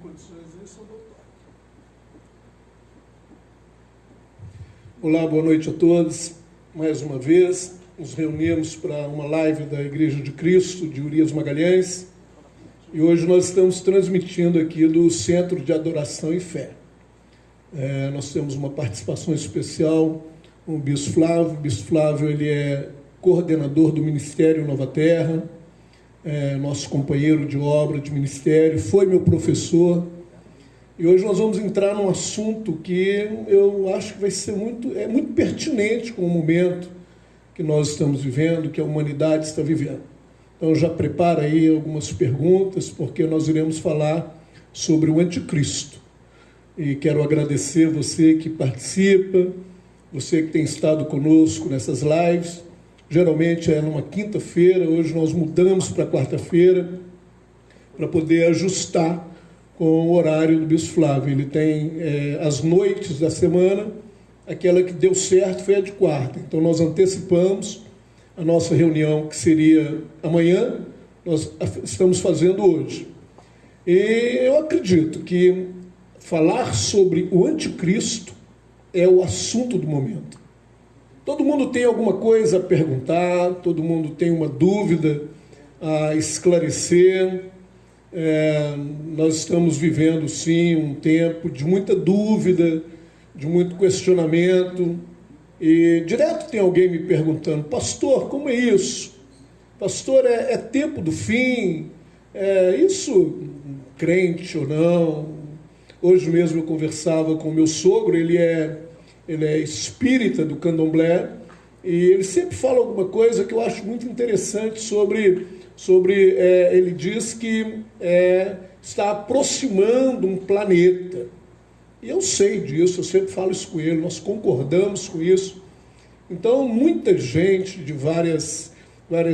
condições aí, sou doutor. Olá, boa noite a todos. Mais uma vez, nos reunimos para uma live da Igreja de Cristo, de Urias Magalhães. E hoje nós estamos transmitindo aqui do Centro de Adoração e Fé. Nós temos uma participação especial com o Bispo Flávio. O Bispo Flávio, ele é coordenador do Ministério Nova Terra, nosso companheiro de obra, de ministério, foi meu professor. E hoje nós vamos entrar num assunto que eu acho que vai ser muito pertinente com o momento que nós estamos vivendo, que a humanidade está vivendo. Então já prepara aí algumas perguntas, porque nós iremos falar sobre o anticristo. E quero agradecer você que participa, você que tem estado conosco nessas lives. Geralmente é numa quinta-feira, hoje nós mudamos para quarta-feira, para poder ajustar com o horário do Bispo Flávio. Ele tem as noites da semana, aquela que deu certo foi a de quarta. Então nós antecipamos a nossa reunião, que seria amanhã, nós estamos fazendo hoje. E eu acredito que falar sobre o anticristo é o assunto do momento. Todo mundo tem alguma coisa a perguntar, todo mundo tem uma dúvida a esclarecer. Nós estamos vivendo, sim, um tempo de muita dúvida, de muito questionamento. E direto tem alguém me perguntando: pastor, como é isso? Pastor, é tempo do fim? Isso crente ou não? Hoje mesmo eu conversava com o meu sogro, ele é espírita do candomblé, e ele sempre fala alguma coisa que eu acho muito interessante sobre ele diz que está aproximando um planeta. E eu sei disso, eu sempre falo isso com ele, nós concordamos com isso. Então, muita gente de vários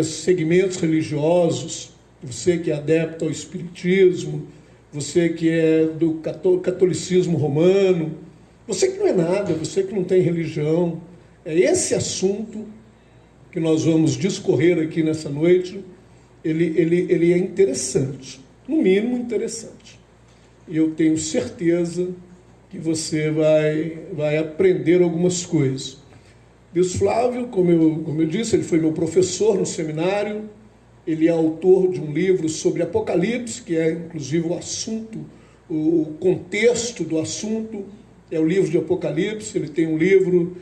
segmentos religiosos, você que é adepto ao espiritismo, você que é do catolicismo romano, você que não é nada, você que não tem religião, é esse assunto que nós vamos discorrer aqui nessa noite, ele é interessante, no mínimo interessante. E eu tenho certeza que você vai aprender algumas coisas. Bispo Flávio, como eu disse, ele foi meu professor no seminário, ele é autor de um livro sobre Apocalipse, que é inclusive o assunto, o contexto do assunto, é o livro de Apocalipse. Ele tem um livro,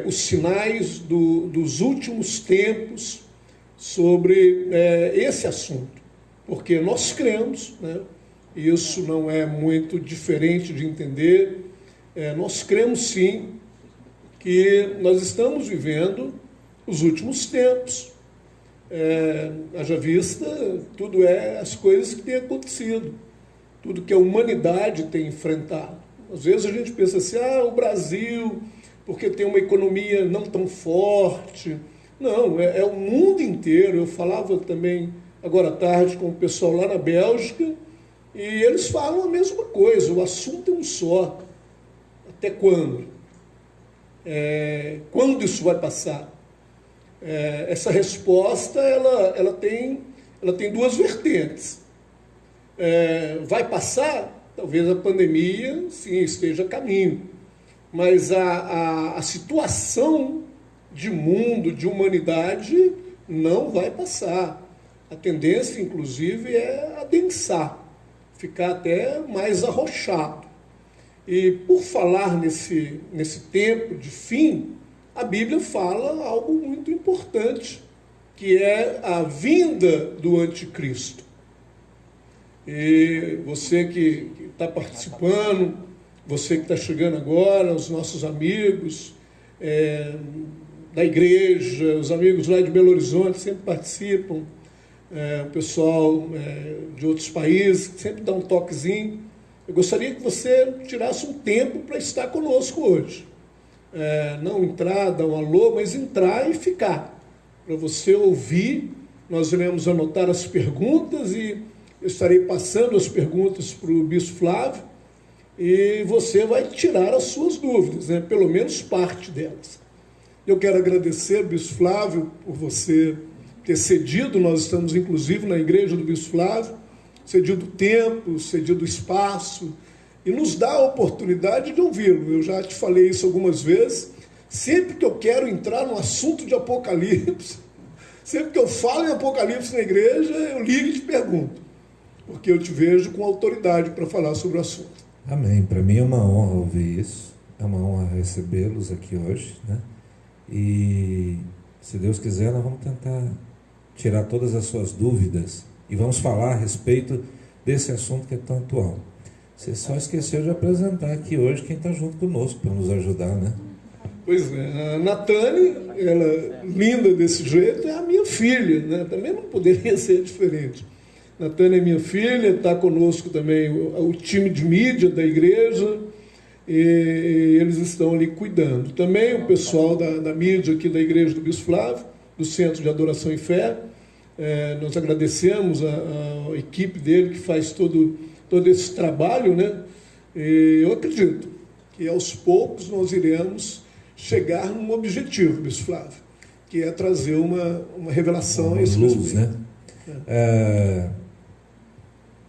Os Sinais dos Últimos Tempos, sobre esse assunto, porque nós cremos, né? Isso não é muito diferente de entender, nós cremos sim que nós estamos vivendo os últimos tempos. Haja vista, tudo as coisas que têm acontecido, tudo que a humanidade tem enfrentado. Às vezes a gente pensa assim, o Brasil, porque tem uma economia não tão forte. Não, é o mundo inteiro. Eu falava também agora à tarde com o pessoal lá na Bélgica, e eles falam a mesma coisa, o assunto é um só. Até quando? Quando isso vai passar? Essa resposta ela tem duas vertentes. Vai passar? Talvez a pandemia, sim, esteja a caminho. Mas a situação de mundo, de humanidade, não vai passar. A tendência, inclusive, é adensar, ficar até mais arrochado. E por falar nesse tempo de fim, a Bíblia fala algo muito importante, que é a vinda do anticristo. E você que está participando, você que está chegando agora, os nossos amigos da igreja, os amigos lá de Belo Horizonte sempre participam, o pessoal de outros países que sempre dá um toquezinho. Eu gostaria que você tirasse um tempo para estar conosco hoje. Não entrar, dar um alô, mas entrar e ficar, para você ouvir. Nós iremos anotar as perguntas e eu estarei passando as perguntas para o Bispo Flávio, e você vai tirar as suas dúvidas, né? Pelo menos parte delas. Eu quero agradecer, Bispo Flávio, por você ter cedido. Nós estamos, inclusive, na igreja do Bispo Flávio. cedido o tempo, cedido o espaço, e nos dá a oportunidade de ouvi-lo. Eu já te falei isso algumas vezes. Sempre que eu quero entrar no assunto de Apocalipse, sempre que eu falo em Apocalipse na igreja, eu ligo e te pergunto, porque eu te vejo com autoridade para falar sobre o assunto. Amém. Para mim é uma honra ouvir isso, é uma honra recebê-los aqui hoje, né? E se Deus quiser, nós vamos tentar tirar todas as suas dúvidas e vamos falar a respeito desse assunto que é tão atual. Você só esqueceu de apresentar aqui hoje quem está junto conosco para nos ajudar, né? Pois é, a Natane, ela linda desse jeito, é a minha filha, né? Também não poderia ser diferente. Natane é minha filha, está conosco também o time de mídia da igreja, e eles estão ali cuidando. Também o pessoal da mídia aqui da igreja do Bispo Flávio, do Centro de Adoração e Fé, nós agradecemos a equipe dele que faz todo esse trabalho, né? E eu acredito que aos poucos nós iremos chegar num objetivo, Bispo Flávio, que é trazer uma revelação a esse luz, respeito. Né?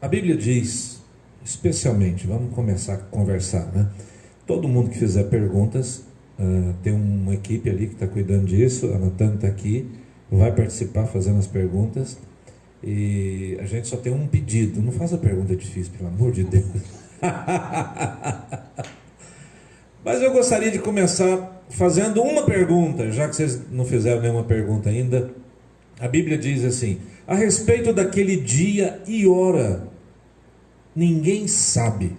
A Bíblia diz, especialmente, vamos começar a conversar, né? Todo mundo que fizer perguntas, tem uma equipe ali que está cuidando disso, a Natane está aqui, vai participar fazendo as perguntas, e a gente só tem um pedido: não faça pergunta difícil, pelo amor de Deus. Mas eu gostaria de começar fazendo uma pergunta, já que vocês não fizeram nenhuma pergunta ainda. A Bíblia diz assim: a respeito daquele dia e hora, ninguém sabe,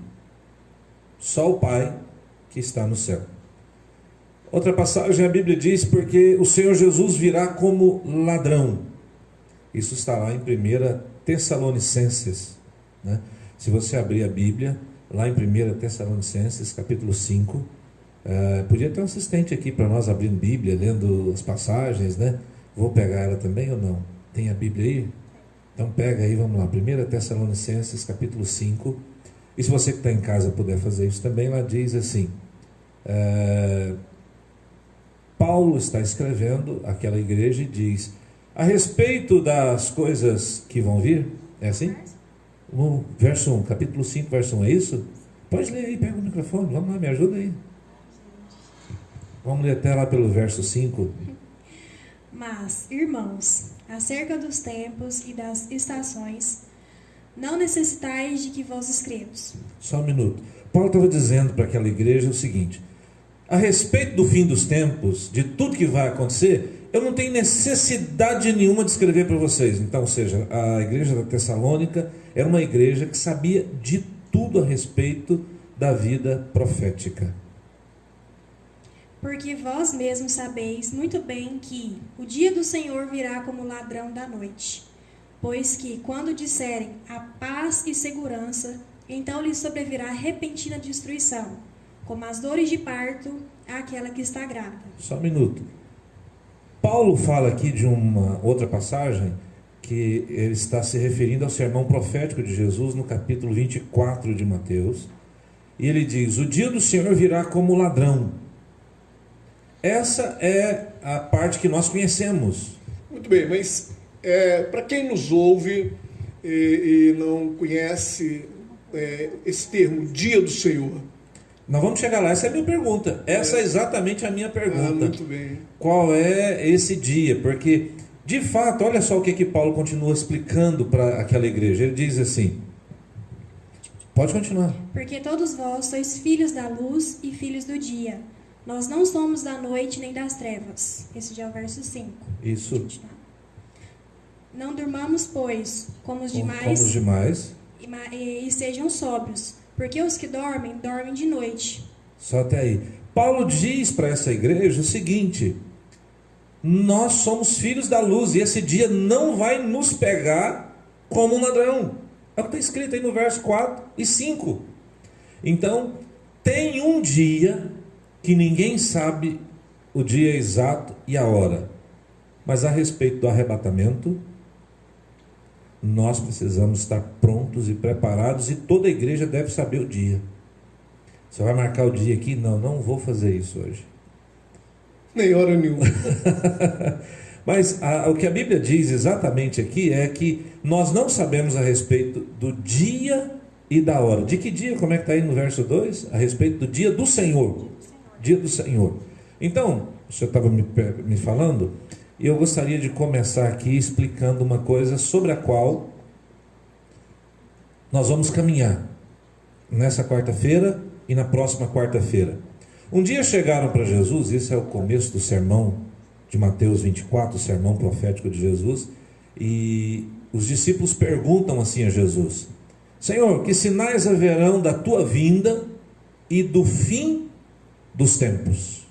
só o Pai que está no céu. Outra passagem, a Bíblia diz: porque o Senhor Jesus virá como ladrão. Isso está lá em 1 Tessalonicenses, né? Se você abrir a Bíblia, lá em 1 Tessalonicenses, capítulo 5, podia ter um assistente aqui para nós abrindo Bíblia, lendo as passagens, né? Vou pegar ela também ou não? Tem a Bíblia aí? Então pega aí, vamos lá, 1 Tessalonicenses, capítulo 5, e se você que está em casa puder fazer isso também, lá diz assim, Paulo está escrevendo àquela igreja e diz, a respeito das coisas que vão vir, é assim? O verso 1, capítulo 5, verso 1, é isso? Pode ler aí, pega o microfone, vamos lá, me ajuda aí. Vamos ler até lá pelo verso 5. Mas, irmãos, acerca dos tempos e das estações, não necessitais de que vos escrevos. Só um minuto. Paulo estava dizendo para aquela igreja o seguinte: a respeito do fim dos tempos, de tudo que vai acontecer, eu não tenho necessidade nenhuma de escrever para vocês. Então, ou seja, a igreja da Tessalônica era uma igreja que sabia de tudo a respeito da vida profética. Porque vós mesmos sabeis muito bem que o dia do Senhor virá como ladrão da noite. Pois que, quando disserem a paz e segurança, então lhes sobrevirá repentina destruição, como as dores de parto àquela que está grávida. Só um minuto. Paulo fala aqui de uma outra passagem que ele está se referindo ao sermão profético de Jesus no capítulo 24 de Mateus. E ele diz, o dia do Senhor virá como ladrão. Essa é a parte que nós conhecemos. Muito bem, mas para quem nos ouve e não conhece esse termo, dia do Senhor. Nós vamos chegar lá, essa é a minha pergunta. Essa é exatamente a minha pergunta. Muito bem. Qual é esse dia? Porque, de fato, olha só o que Paulo continua explicando para aquela igreja. Ele diz assim, pode continuar. Porque todos vós sois filhos da luz e filhos do dia. Nós não somos da noite nem das trevas. Esse já é o verso 5. Isso. Não durmamos, pois, como os demais, e sejam sóbrios, porque os que dormem, dormem de noite. Só até aí. Paulo diz para essa igreja o seguinte, nós somos filhos da luz, e esse dia não vai nos pegar como um ladrão. É o que está escrito aí no verso 4 e 5. Então, tem um dia que ninguém sabe o dia exato e a hora. Mas a respeito do arrebatamento, nós precisamos estar prontos e preparados, e toda a igreja deve saber o dia. Você vai marcar o dia aqui? Não vou fazer isso hoje. Nem hora nenhuma. Mas o que a Bíblia diz exatamente aqui é que nós não sabemos a respeito do dia e da hora. De que dia? Como é que está aí no verso 2? A respeito do dia do Senhor. Dia do Senhor. Então, o senhor estava me falando, e eu gostaria de começar aqui explicando uma coisa sobre a qual nós vamos caminhar nessa quarta-feira e na próxima quarta-feira. Um dia chegaram para Jesus, esse é o começo do sermão de Mateus 24, o sermão profético de Jesus, e os discípulos perguntam assim a Jesus: Senhor, que sinais haverão da tua vinda e do fim dos tempos?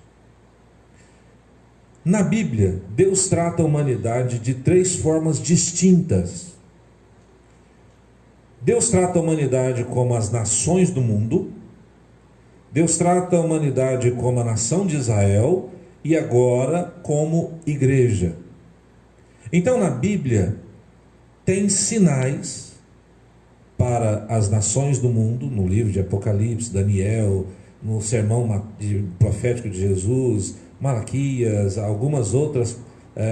Na Bíblia, Deus trata a humanidade de 3 formas distintas. Deus trata a humanidade como as nações do mundo, Deus trata a humanidade como a nação de Israel e agora como igreja. Então na Bíblia tem sinais para as nações do mundo, no livro de Apocalipse, Daniel, no sermão profético de Jesus, Malaquias, algumas outras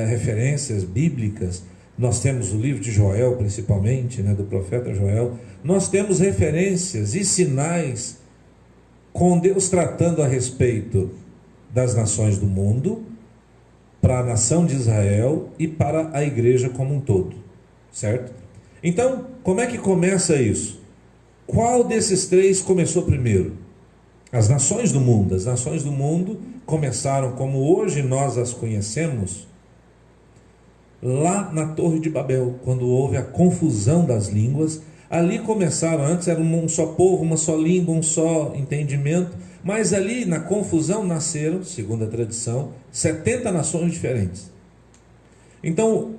referências bíblicas. Nós temos o livro de Joel, principalmente, do profeta Joel. Nós temos referências e sinais com Deus tratando a respeito das nações do mundo, para a nação de Israel e para a igreja como um todo, certo? Então, como é que começa isso? Qual desses 3 começou primeiro? As nações do mundo. As nações do mundo começaram como hoje nós as conhecemos, lá na Torre de Babel, quando houve a confusão das línguas. Ali começaram, antes era um só povo, uma só língua, um só entendimento, mas ali na confusão nasceram, segundo a tradição, 70 nações diferentes. Então,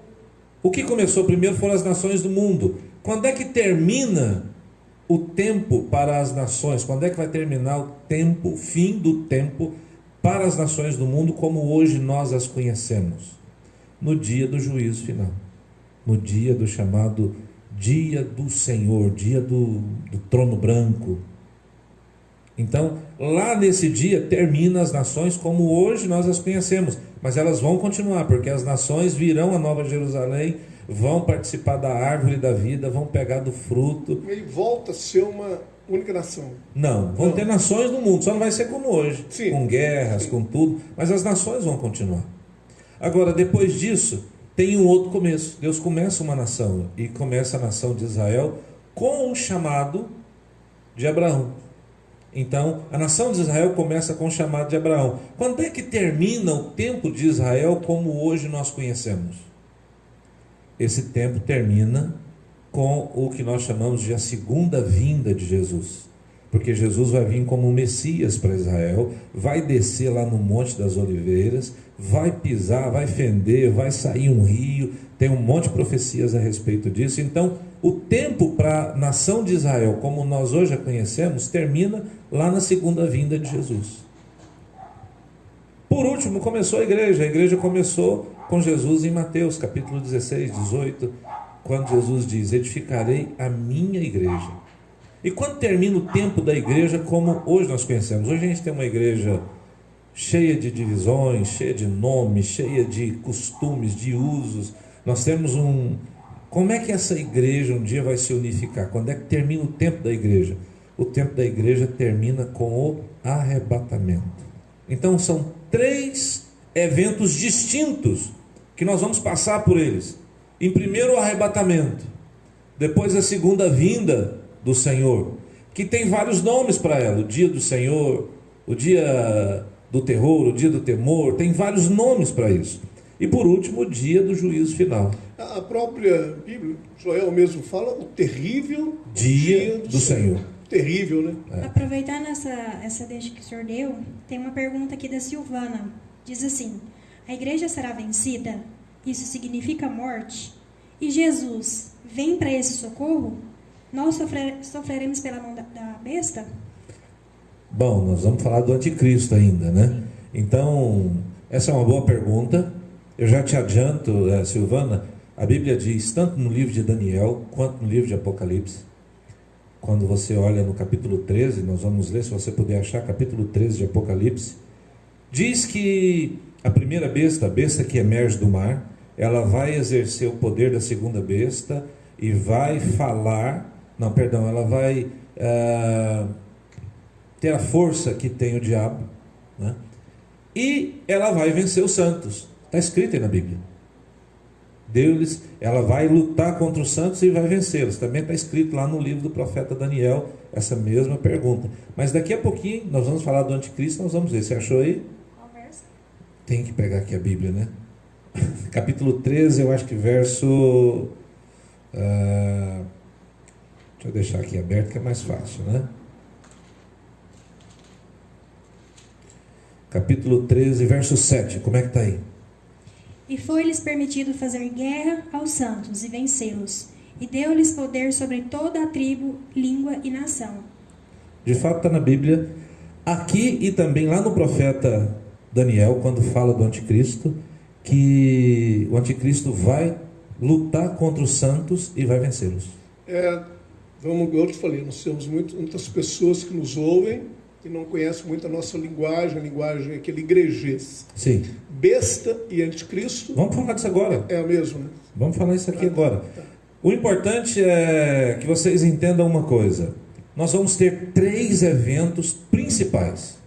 o que começou primeiro foram as nações do mundo. Quando é que termina o tempo para as nações? Quando é que vai terminar o tempo, o fim do tempo para as nações do mundo como hoje nós as conhecemos? No dia do juízo final, no dia do chamado dia do Senhor, dia do trono branco. Então, lá nesse dia termina as nações como hoje nós as conhecemos, mas elas vão continuar, porque as nações virão a Nova Jerusalém, vão participar da árvore da vida, vão pegar do fruto. E volta a ser uma única nação. Não, vão ter nações no mundo, só não vai ser como hoje, sim, com guerras, sim, com tudo, mas as nações vão continuar. Agora, depois disso, tem um outro começo. Deus começa uma nação, e começa a nação de Israel com o chamado de Abraão. Então, a nação de Israel começa com o chamado de Abraão. Quando é que termina o tempo de Israel como hoje nós conhecemos? Esse tempo termina com o que nós chamamos de a segunda vinda de Jesus. Porque Jesus vai vir como Messias para Israel, vai descer lá no Monte das Oliveiras, vai pisar, vai fender, vai sair um rio, tem um monte de profecias a respeito disso. Então, o tempo para a nação de Israel, como nós hoje a conhecemos, termina lá na segunda vinda de Jesus. Por último, começou a igreja começou com Jesus em Mateus, capítulo 16, 18, quando Jesus diz: edificarei a minha igreja. E quando termina o tempo da igreja como hoje nós conhecemos? Hoje a gente tem uma igreja cheia de divisões, cheia de nomes, cheia de costumes, de usos. Nós temos Como é que essa igreja um dia vai se unificar? Quando é que termina o tempo da igreja? O tempo da igreja termina com o arrebatamento. Então são 3 eventos distintos que nós vamos passar por eles. Em primeiro, o arrebatamento. Depois, a segunda vinda do Senhor, que tem vários nomes para ela: o dia do Senhor, o dia do terror, o dia do temor, tem vários nomes para isso. E por último, o dia do juízo final. A própria Bíblia, Joel mesmo fala, o terrível dia do Senhor. Terrível, né? Aproveitando essa deixa que o senhor deu, tem uma pergunta aqui da Silvana. Diz assim: a igreja será vencida? Isso significa morte? E Jesus vem para esse socorro? Nós sofreremos pela mão da besta? Bom, nós vamos falar do anticristo ainda, né? Então, essa é uma boa pergunta. Eu já te adianto, Silvana, a Bíblia diz, tanto no livro de Daniel, quanto no livro de Apocalipse, quando você olha no capítulo 13, nós vamos ler, se você puder achar, capítulo 13 de Apocalipse, diz que A primeira besta, a besta que emerge do mar, ela vai exercer o poder da segunda besta e vai falar, ela vai ter a força que tem o diabo, né? E ela vai vencer os santos. Está escrito aí na Bíblia. Ela vai lutar contra os santos e vai vencê-los. Também está escrito lá no livro do profeta Daniel essa mesma pergunta. Mas daqui a pouquinho nós vamos falar do anticristo, nós vamos ver. Você achou aí? Conversa. Tem que pegar aqui a Bíblia, né? Capítulo 13, eu acho que verso... deixa eu deixar aqui aberto que é mais fácil, né? Capítulo 13, verso 7. Como é que está aí? E foi-lhes permitido fazer guerra aos santos e vencê-los, e deu-lhes poder sobre toda a tribo, língua e nação. De fato está na Bíblia, aqui e também lá no profeta Daniel, quando fala do anticristo, que o anticristo vai lutar contra os santos e vai vencê-los. Como eu te falei, nós temos muitas pessoas que nos ouvem e não conhecem muito a nossa linguagem, aquele igrejês. Sim. Besta e anticristo. Vamos falar disso agora. É a mesma, né? Vamos falar isso aqui agora. O importante é que vocês entendam uma coisa. Nós vamos ter 3 eventos principais.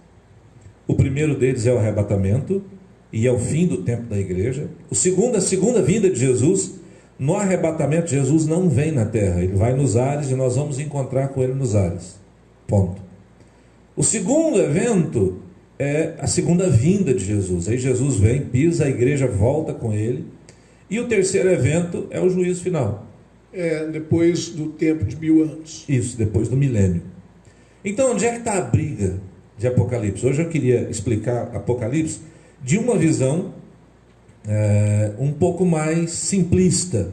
O primeiro deles é o arrebatamento, e é o fim do tempo da igreja. A segunda vinda de Jesus. No arrebatamento, Jesus não vem na terra, ele vai nos ares e nós vamos encontrar com ele nos ares. Ponto. O segundo evento é a segunda vinda de Jesus. Aí Jesus vem, pisa, a igreja volta com ele. E o terceiro evento é o juízo final. Depois do tempo de 1000 anos. Isso, depois do milênio. Então, onde é que está a briga de Apocalipse? Hoje eu queria explicar Apocalipse de uma visão um pouco mais simplista,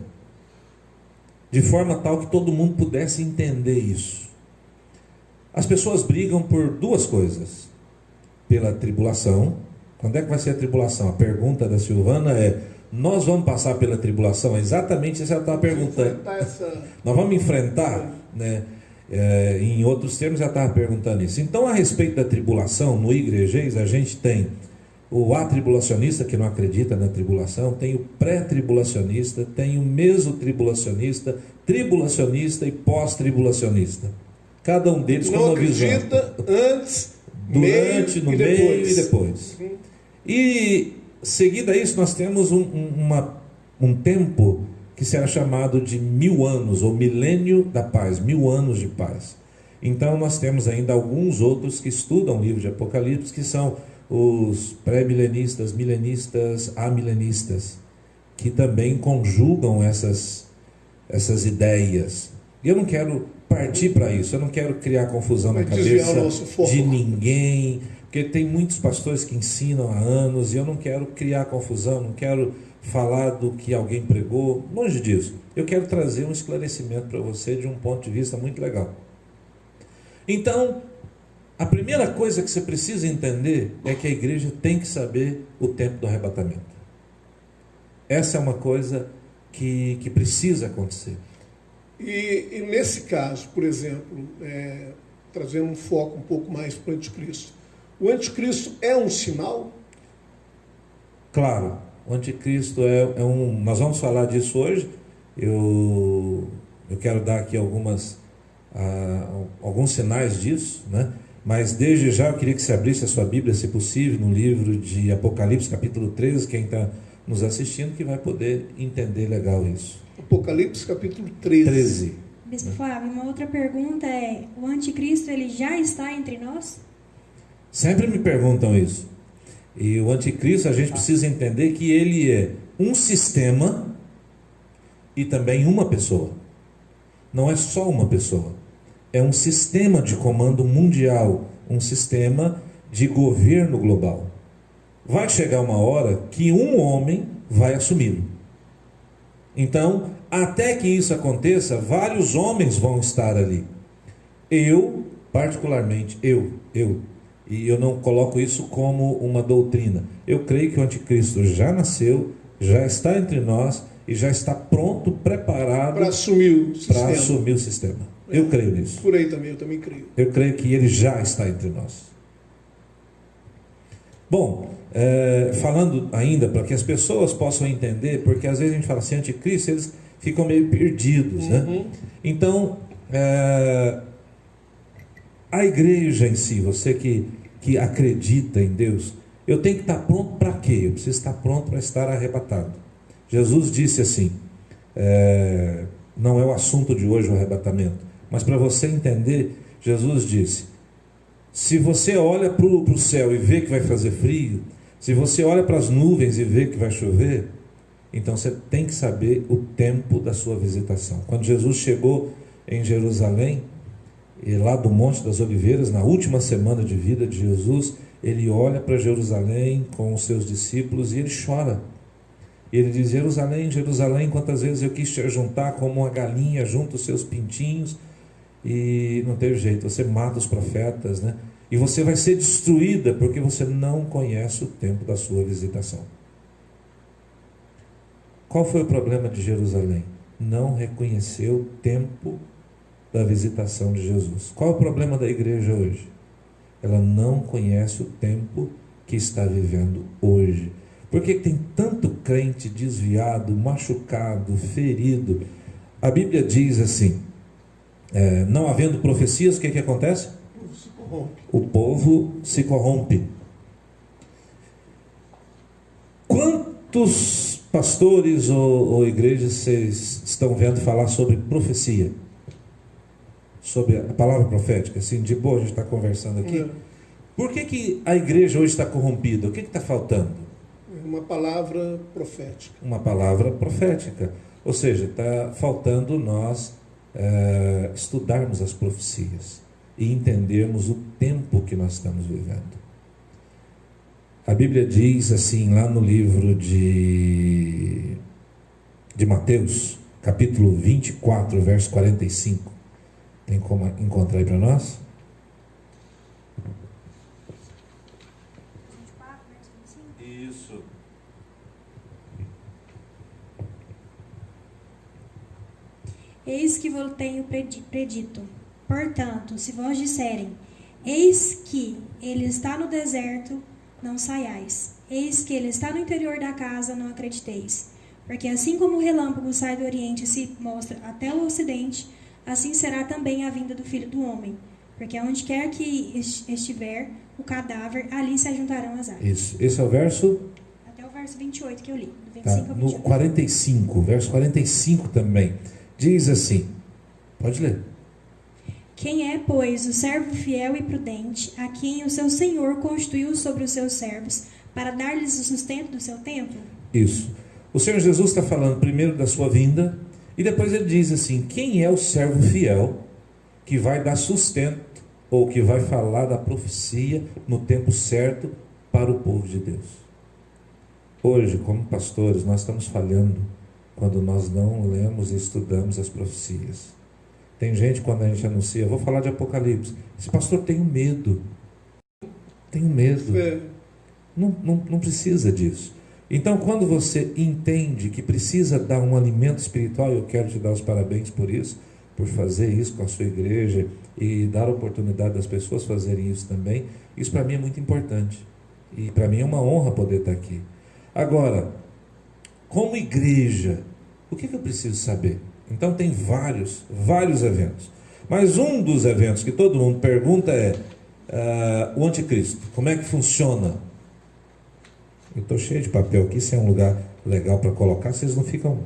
de forma tal que todo mundo pudesse entender isso. As pessoas brigam por 2 coisas: pela tribulação. Quando é que vai ser a tribulação? A pergunta da Silvana é: nós vamos passar pela tribulação? Exatamente isso ela estava perguntando. Nós vamos enfrentar, né? Em outros termos, ela estava perguntando isso. Então, a respeito da tribulação, no igrejês, a gente tem o atribulacionista, que não acredita na tribulação, tem o pré-tribulacionista, tem o mesotribulacionista, tribulacionista e pós-tribulacionista. Cada um deles com uma visão. Não acredita antes, durante, no meio e depois. E, seguido a isso, nós temos um tempo que será chamado de 1000 anos, ou milênio da paz, 1000 anos de paz. Então, nós temos ainda alguns outros que estudam o livro de Apocalipse, que são os pré-milenistas, milenistas, amilenistas, que também conjugam essas ideias. E eu não quero partir para isso, eu não quero criar confusão na cabeça de ninguém, porque tem muitos pastores que ensinam há anos, e eu não quero criar confusão, não quero falar do que alguém pregou, longe disso. Eu quero trazer um esclarecimento para você de um ponto de vista muito legal. Então, a primeira coisa que você precisa entender é que a igreja tem que saber o tempo do arrebatamento. Essa é uma coisa que precisa acontecer. E nesse caso, por exemplo, trazendo um foco um pouco mais para o anticristo, o anticristo é um sinal? Claro, o anticristo é um... Nós vamos falar disso hoje. Eu quero dar aqui alguns sinais disso, né? Mas desde já eu queria que você abrisse a sua Bíblia, se possível, no livro de Apocalipse, capítulo 13, quem está nos assistindo, que vai poder entender legal isso. Apocalipse, capítulo 13. Bispo Flávio, uma outra pergunta é: o anticristo, ele já está entre nós? Sempre me perguntam isso. E o anticristo, a gente precisa entender que ele é um sistema e também uma pessoa. Não é só uma pessoa. É um sistema de comando mundial, um sistema de governo global. Vai chegar uma hora que um homem vai assumi-lo. Então, até que isso aconteça, vários homens vão estar ali. Eu, particularmente, e eu não coloco isso como uma doutrina. Eu creio que o anticristo já nasceu, já está entre nós e já está pronto, preparado para assumir o sistema. Eu creio nisso. Por aí também, eu também creio. Eu creio que ele já está entre nós. Bom, falando ainda para que as pessoas possam entender, porque às vezes a gente fala assim, anticristo, eles ficam meio perdidos, né? Então, a igreja em si, você que acredita em Deus, eu tenho que estar pronto para quê? Eu preciso estar pronto para estar arrebatado. Jesus disse assim, não é o assunto de hoje o arrebatamento, mas para você entender, Jesus disse, se você olha para o céu e vê que vai fazer frio, se você olha para as nuvens e vê que vai chover, então você tem que saber o tempo da sua visitação. Quando Jesus chegou em Jerusalém, e lá do Monte das Oliveiras, na última semana de vida de Jesus, ele olha para Jerusalém com os seus discípulos e ele chora. E ele diz, Jerusalém, Jerusalém, quantas vezes eu quis te ajuntar como uma galinha junto os seus pintinhos, e não teve jeito, você mata os profetas, né? E você vai ser destruída porque você não conhece o tempo da sua visitação. Qual foi o problema de Jerusalém? Não reconheceu o tempo da visitação de Jesus. Qual é o problema da igreja hoje? Ela não conhece o tempo que está vivendo hoje. Por que tem tanto crente desviado, machucado, ferido? A Bíblia diz assim, não havendo profecias, o que acontece? O povo se corrompe. Quantos pastores ou igrejas vocês estão vendo falar sobre profecia? Sobre a palavra profética, assim, de boa a gente está conversando aqui. Por que a igreja hoje está corrompida? O que está faltando? Uma palavra profética. Uma palavra profética. Ou seja, está faltando nós estudarmos as profecias e entendermos o tempo que nós estamos vivendo. A Bíblia diz assim, lá no livro de Mateus, capítulo 24, verso 45. Tem como encontrar aí para nós? 24, verso 25. Isso. Eis que vos tenho predito. Portanto, se vós disserem, eis que ele está no deserto, não saiais. Eis que ele está no interior da casa, não acrediteis. Porque assim como o relâmpago sai do oriente e se mostra até o ocidente, assim será também a vinda do Filho do Homem. Porque onde quer que estiver o cadáver, ali se ajuntarão as aves. Isso. Esse é o verso? Até o verso 28 que eu li. Do 25 Tá, ao no 28. 45, verso 45 também. Diz assim, pode ler. Quem é, pois, o servo fiel e prudente, a quem o seu Senhor constituiu sobre os seus servos, para dar-lhes o sustento do seu tempo? Isso. O Senhor Jesus está falando primeiro da sua vinda, e depois ele diz assim, quem é o servo fiel que vai dar sustento, ou que vai falar da profecia no tempo certo para o povo de Deus? Hoje, como pastores, nós estamos falhando quando nós não lemos e estudamos as profecias. Tem gente, quando a gente anuncia, vou falar de Apocalipse, esse pastor tem medo. Tenho medo. Não precisa disso. Então, quando você entende que precisa dar um alimento espiritual, eu quero te dar os parabéns por isso, por fazer isso com a sua igreja e dar a oportunidade das pessoas fazerem isso também. Isso para mim é muito importante. E para mim é uma honra poder estar aqui. Agora, como igreja, o que eu preciso saber? Então tem vários eventos. Mas um dos eventos que todo mundo pergunta é o anticristo. Como é que funciona? Eu estou cheio de papel aqui, se é um lugar legal para colocar, vocês não ficam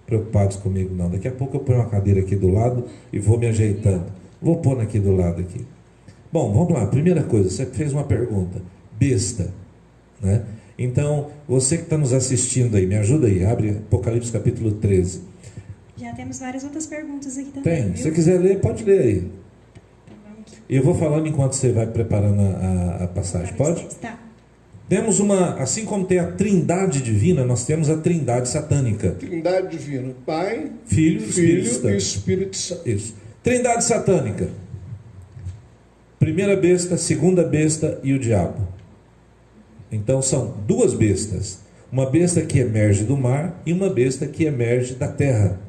preocupados comigo não. Daqui a pouco eu ponho uma cadeira aqui do lado e vou me ajeitando. Vou pôr aqui do lado aqui. Bom, vamos lá. Primeira coisa, você fez uma pergunta. Besta, né? Então, você que está nos assistindo aí, me ajuda aí, abre Apocalipse capítulo 13. Já temos várias outras perguntas aqui também. Tem, viu? se você quiser ler, pode ler aí. Então, vamos aqui. E eu vou falando enquanto você vai preparando a passagem, pode? Tá. Temos assim como tem a trindade divina, nós temos a trindade satânica. Trindade divina, Pai, Filho e Espírito Santo. Isso. Trindade satânica. Primeira besta, segunda besta e o diabo. Então são duas bestas. Uma besta que emerge do mar e uma besta que emerge da terra.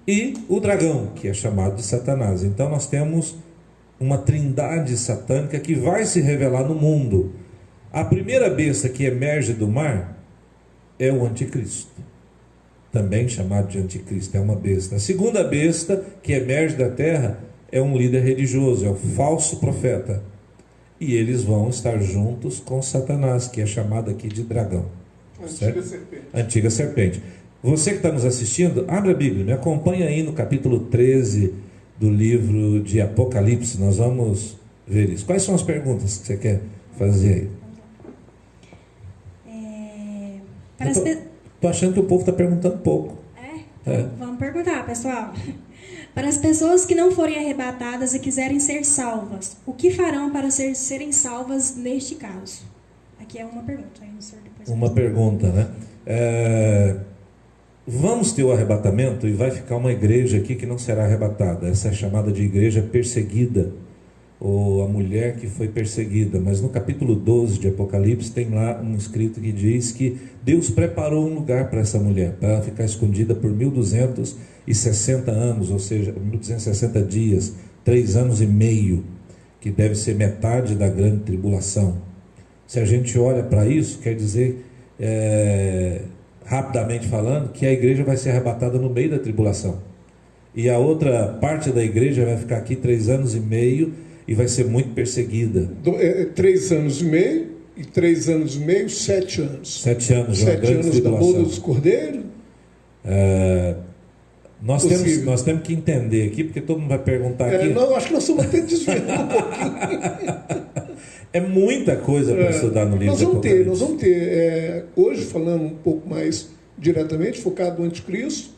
E o dragão, que é chamado de Satanás. Então nós temos uma trindade satânica que vai se revelar no mundo. A primeira besta que emerge do mar é o anticristo, também chamado de anticristo, é uma besta. A segunda besta que emerge da terra é um líder religioso, é o falso profeta. E eles vão estar juntos com Satanás, que é chamado aqui de dragão. Antiga serpente. Antiga serpente. Você que está nos assistindo, abre a Bíblia, me acompanha aí no capítulo 13 do livro de Apocalipse. Nós vamos ver isso. Quais são as perguntas que você quer fazer aí? Estou achando que o povo está perguntando pouco. Então, vamos perguntar, pessoal. Para as pessoas que não forem arrebatadas e quiserem ser salvas, o que farão para serem salvas neste caso? Aqui é uma pergunta. Aí o senhor depois uma pergunta, né? Vamos ter o arrebatamento e vai ficar uma igreja aqui que não será arrebatada. Essa é chamada de igreja perseguida, ou a mulher que foi perseguida. Mas no capítulo 12 de Apocalipse tem lá um escrito que diz que Deus preparou um lugar para essa mulher, para ela ficar escondida por 1260 anos, ou seja, 1260 dias, 3 anos e meio, que deve ser metade da grande tribulação. Se a gente olha para isso, quer dizer, rapidamente falando, que a igreja vai ser arrebatada no meio da tribulação. E a outra parte da igreja vai ficar aqui 3 anos e meio e vai ser muito perseguida. 3 anos e meio, e 3 anos e meio, 7 anos. 7 anos, 7 anos da boda dos cordeiros. Nós temos que entender aqui, porque todo mundo vai perguntar aqui. Não, acho que nós estamos até desviando um pouquinho. É muita coisa para estudar no livro. Nós vamos ter, hoje falando um pouco mais diretamente, focado no anticristo,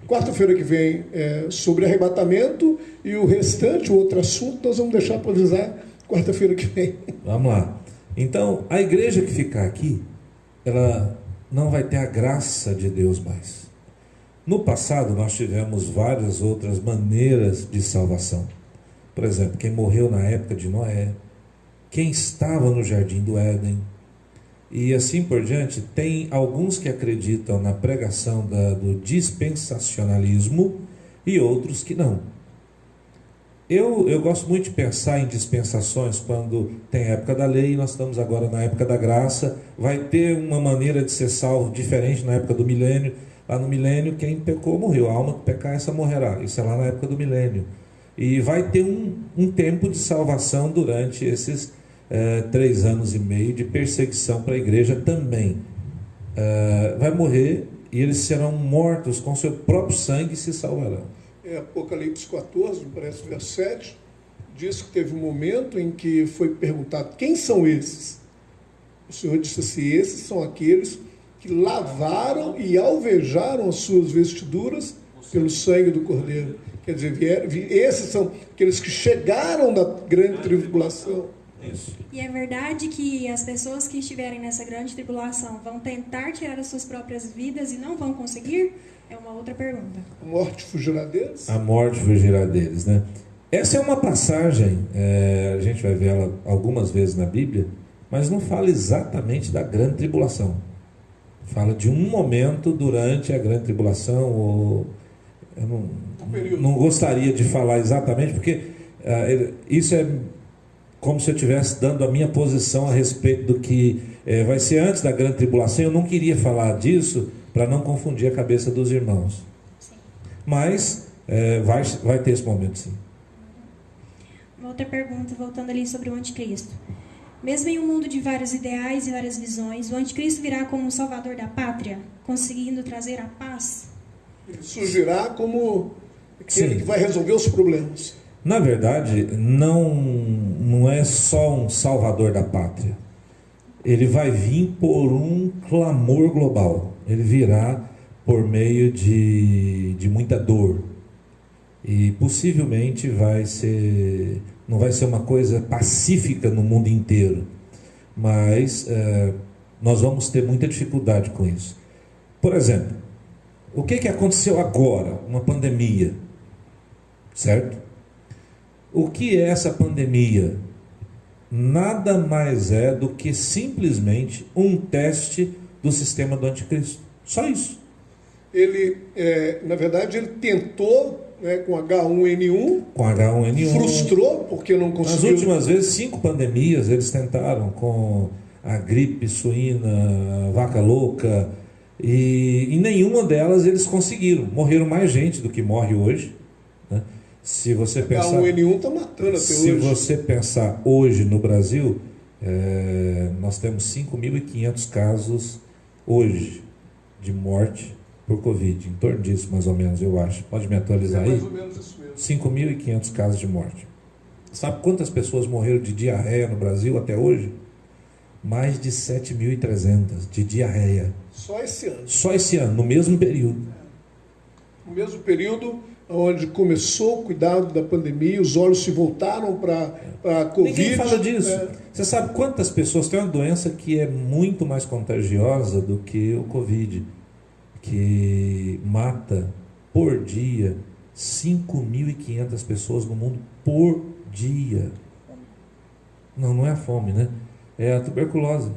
quarta-feira que vem sobre arrebatamento, e o restante, o outro assunto, nós vamos deixar para avisar quarta-feira que vem. Vamos lá. Então, a igreja que ficar aqui, ela não vai ter a graça de Deus mais. No passado, nós tivemos várias outras maneiras de salvação. Por exemplo, quem morreu na época de Noé, quem estava no jardim do Éden, e assim por diante. Tem alguns que acreditam na pregação do dispensacionalismo e outros que não. Eu gosto muito de pensar em dispensações quando tem a época da lei e nós estamos agora na época da graça. Vai ter uma maneira de ser salvo diferente na época do milênio. Lá no milênio, quem pecou morreu, a alma que pecar, essa morrerá. Isso é lá na época do milênio. E vai ter um tempo de salvação durante esses 3 anos e meio de perseguição para a igreja também. Vai morrer e eles serão mortos com seu próprio sangue e se salvarão. Apocalipse 14, parece o verso 7, diz que teve um momento em que foi perguntado: quem são esses? O Senhor disse assim: esses são aqueles que lavaram e alvejaram as suas vestiduras pelo sangue do Cordeiro. Quer dizer, esses são aqueles que chegaram da grande tribulação. Isso. E é verdade que as pessoas que estiverem nessa grande tribulação vão tentar tirar as suas próprias vidas e não vão conseguir? É uma outra pergunta. A morte fugirá deles? A morte fugirá deles, né? Essa é uma passagem, a gente vai ver ela algumas vezes na Bíblia, mas não fala exatamente da grande tribulação. Fala de um momento durante a grande tribulação, ou eu não gostaria de falar exatamente, porque isso é como se eu estivesse dando a minha posição a respeito do que vai ser antes da grande tribulação. Eu não queria falar disso para não confundir a cabeça dos irmãos. Sim. Mas vai ter esse momento, sim. Uma outra pergunta, voltando ali sobre o anticristo. Mesmo em um mundo de vários ideais e várias visões, o anticristo virá como o salvador da pátria, conseguindo trazer a paz? Ele surgirá como aquele Sim. que vai resolver os problemas. Na verdade, não é só um salvador da pátria. Ele vai vir por um clamor global. Ele virá por meio de muita dor. E possivelmente não vai ser uma coisa pacífica no mundo inteiro. Mas nós vamos ter muita dificuldade com isso. Por exemplo, o que aconteceu agora? Uma pandemia. Certo? O que é essa pandemia? Nada mais é do que simplesmente um teste do sistema do anticristo. Só isso. Ele, na verdade, ele tentou né, com H1N1. Com H1N1. Frustrou porque não conseguiu. Nas últimas vezes, 5 pandemias eles tentaram, com a gripe suína, a vaca louca, e em nenhuma delas eles conseguiram. Morreram mais gente do que morre hoje, né? Se você pensar, H1N1 está matando até se hoje. você pensar hoje no Brasil, nós temos 5.500 casos hoje de morte por Covid, em torno disso mais ou menos, eu acho. Pode me atualizar aí? Mais ou menos isso mesmo. 5.500 casos de morte. Sabe quantas pessoas morreram de diarreia no Brasil até hoje? Mais de 7.300 de diarreia. Só esse ano. Só esse ano, no mesmo período. No mesmo período onde começou o cuidado da pandemia, os olhos se voltaram para a Covid. Ninguém fala disso. Você sabe quantas pessoas têm uma doença que é muito mais contagiosa do que o Covid, que mata por dia 5.500 pessoas no mundo por dia. Não é a fome, né? É a tuberculose.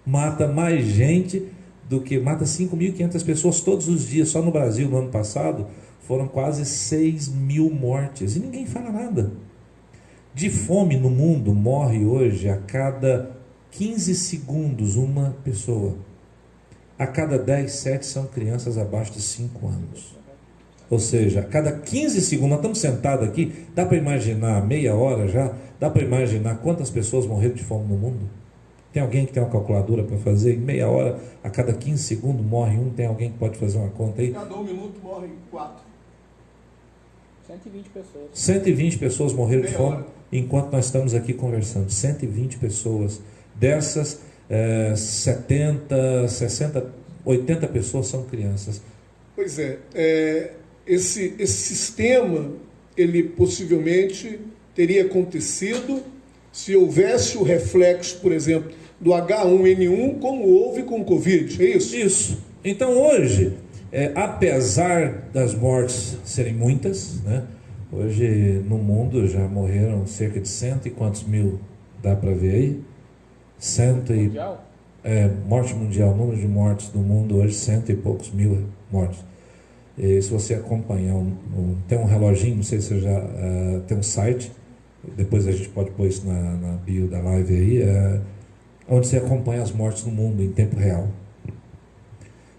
Mata mais gente do que... Mata 5.500 pessoas todos os dias. Só no Brasil, no ano passado, foram quase 6.000 mortes. E ninguém fala nada. De fome no mundo morre hoje a cada 15 segundos uma pessoa. A cada 10, 7 são crianças abaixo de 5 anos. Ou seja, a cada 15 segundos, nós estamos sentados aqui, dá para imaginar, meia hora já, dá para imaginar quantas pessoas morreram de fome no mundo? Tem alguém que tem uma calculadora para fazer? Em meia hora, a cada 15 segundos morre um, tem alguém que pode fazer uma conta aí? Cada 1 minuto morrem 4. 120 pessoas. 120 pessoas morreram de Meia fome hora. enquanto nós estamos aqui conversando. 120 pessoas. Dessas, 70, 60, 80 pessoas são crianças. Pois é, esse sistema, ele possivelmente teria acontecido se houvesse o reflexo, por exemplo, do H1N1, como houve com o Covid, é isso? Isso. Então hoje, apesar das mortes serem muitas, né? Hoje no mundo já morreram cerca de 100 e quantos mil, dá para ver aí? Mundial? Morte mundial, número de mortes no mundo hoje, 100 e poucos mil mortos. E se você acompanhar, tem um reloginho, não sei se você já tem um site, depois a gente pode pôr isso na bio da live aí, onde você acompanha as mortes no mundo em tempo real.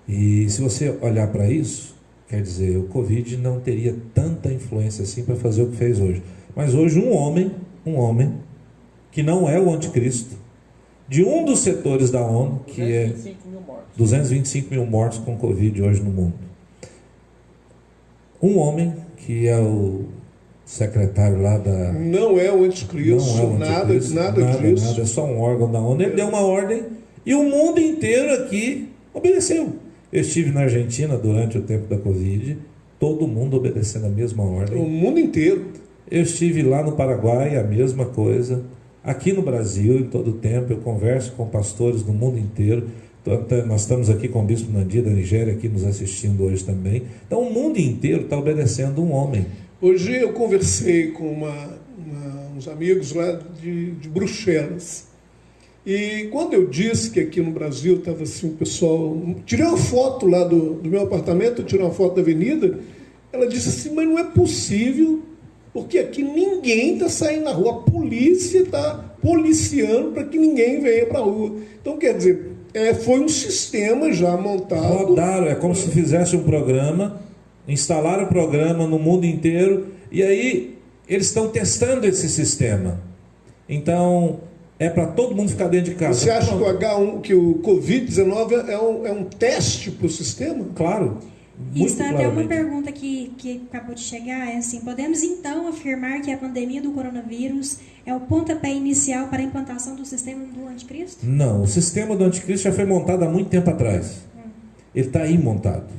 E se você olhar para isso, quer dizer, o Covid não teria tanta influência assim para fazer o que fez hoje. Mas hoje um homem que não é o anticristo, de um dos setores da ONU, que 225 mil mortos. 225 mil mortos com Covid hoje no mundo. Um homem que é o secretário lá da... Não é o anticristo, Não é o anticristo, nada disso. Nada, é só um órgão da ONU. Ele deu uma ordem e o mundo inteiro aqui obedeceu. Eu estive na Argentina durante o tempo da Covid, todo mundo obedecendo a mesma ordem. O mundo inteiro. Eu estive lá no Paraguai, a mesma coisa. Aqui no Brasil, em todo o tempo, eu converso com pastores do mundo inteiro. Nós estamos aqui com o Bispo Nandi da Nigéria, aqui nos assistindo hoje também. Então o mundo inteiro está obedecendo um homem. Hoje eu conversei com uns amigos lá de Bruxelas. E quando eu disse que aqui no Brasil estava assim, o pessoal... Tirei uma foto lá do meu apartamento, eu tirei uma foto da avenida. Ela disse assim, mas não é possível, porque aqui ninguém está saindo na rua. A polícia está policiando para que ninguém venha para a rua. Então, quer dizer, foi um sistema já montado. Rodaram, é como se fizesse um programa, instalaram o programa no mundo inteiro, e aí eles estão testando esse sistema. Então, é para todo mundo ficar dentro de casa. Você acha que o Covid-19 é um teste para o sistema? Claro. Isso até uma pergunta que acabou de chegar, é assim, podemos então afirmar que a pandemia do coronavírus é o pontapé inicial para a implantação do sistema do anticristo? Não, o sistema do anticristo já foi montado há muito tempo atrás. Ele está aí montado.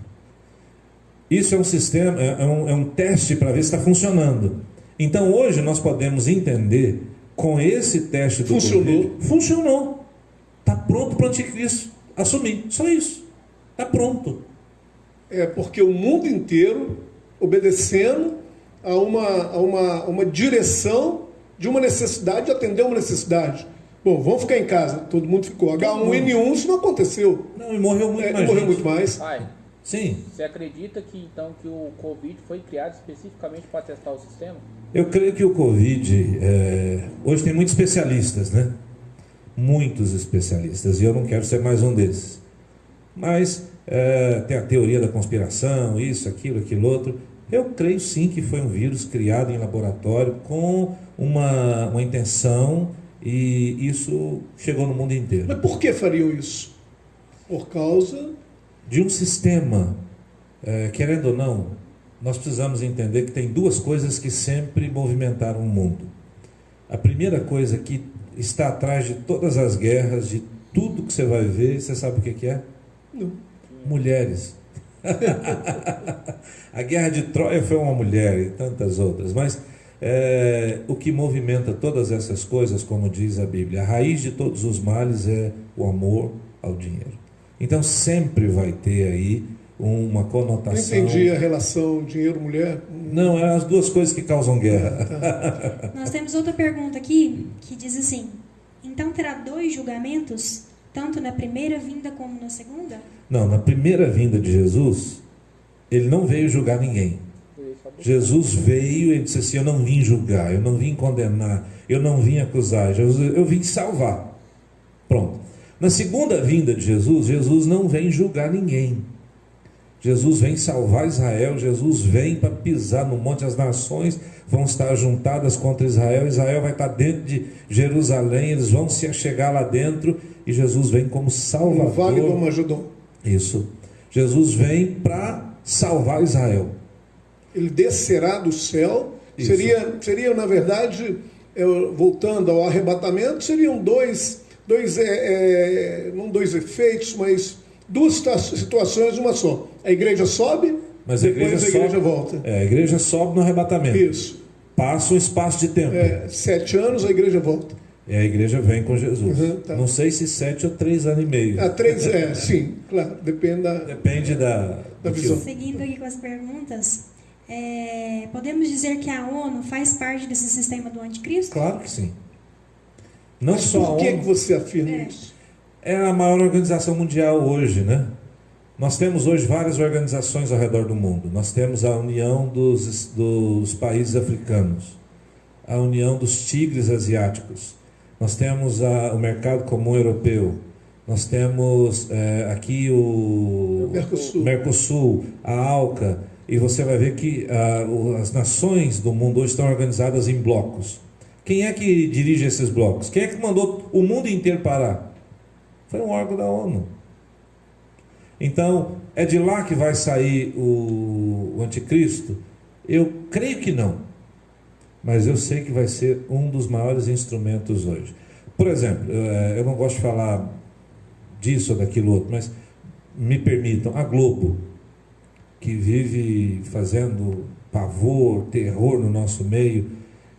Isso é um sistema, é um teste para ver se está funcionando. Então hoje nós podemos entender, com esse teste do Covid, funcionou. Está pronto para o anticristo assumir. Só isso. Está pronto. Porque o mundo inteiro obedecendo a uma direção de uma necessidade, de atender uma necessidade. Bom, vamos ficar em casa. Todo mundo ficou. H1N1, isso não aconteceu. Não, e morreu muito mais. Morreu muito mais. Pai, Sim. Você acredita que então que o Covid foi criado especificamente para testar o sistema? Eu creio que o Covid, hoje tem muitos especialistas, né? Muitos especialistas, e eu não quero ser mais um desses. Mas tem a teoria da conspiração, isso, aquilo outro. Eu creio sim que foi um vírus criado em laboratório com uma intenção, e isso chegou no mundo inteiro. Mas por que fariam isso? Por causa De um sistema, querendo ou não, nós precisamos entender que tem duas coisas que sempre movimentaram o mundo. A primeira coisa que está atrás de todas as guerras, de tudo que você vai ver, você sabe o que é? Não. Mulheres. A guerra de Troia foi uma mulher e tantas outras, mas o que movimenta todas essas coisas, como diz a Bíblia, a raiz de todos os males é o amor ao dinheiro. Então sempre vai ter aí uma conotação. Não entendi a relação dinheiro-mulher. Não, é as duas coisas que causam guerra. Tá. Nós temos outra pergunta aqui que diz assim: então terá 2 julgamentos, tanto na primeira vinda como na segunda? Não, na primeira vinda de Jesus, ele não veio julgar ninguém. Jesus veio e disse assim: eu não vim julgar, eu não vim condenar, eu não vim acusar, eu vim salvar. Pronto. Na segunda vinda de Jesus, Jesus não vem julgar ninguém. Jesus vem salvar Israel, Jesus vem para pisar no monte, as nações vão estar juntadas contra Israel, Israel vai estar dentro de Jerusalém, eles vão se achegar lá dentro, e Jesus vem como Salvador. No Vale do Armagedon. Isso. Jesus vem para salvar Israel. Ele descerá do céu. Isso. Seria, na verdade, voltando ao arrebatamento, seriam não dois efeitos, mas duas situações, uma só. A igreja sobe, mas depois a igreja volta. A igreja sobe no arrebatamento. Isso. Passa um espaço de tempo. 7 anos, a igreja volta. E a igreja vem com Jesus. Tá. Não sei se 7 ou 3 anos e meio. 3, sim, claro. Depende da visão. Seguindo aqui com as perguntas, podemos dizer que a ONU faz parte desse sistema do anticristo? Claro que sim. Não Mas só por que a ONU, você afirma isso? é a maior organização mundial hoje, né? Nós temos hoje várias organizações ao redor do mundo. Nós temos a União dos Países Africanos, a União dos Tigres Asiáticos, nós temos o Mercado Comum Europeu, nós temos aqui o Mercosul, a ALCA, e você vai ver que as nações do mundo hoje estão organizadas em blocos. Quem é que dirige esses blocos? Quem é que mandou o mundo inteiro parar? Foi um órgão da ONU. Então, é de lá que vai sair o anticristo? Eu creio que não. Mas eu sei que vai ser um dos maiores instrumentos hoje. Por exemplo, eu não gosto de falar disso ou daquilo outro, mas me permitam, a Globo, que vive fazendo pavor, terror no nosso meio,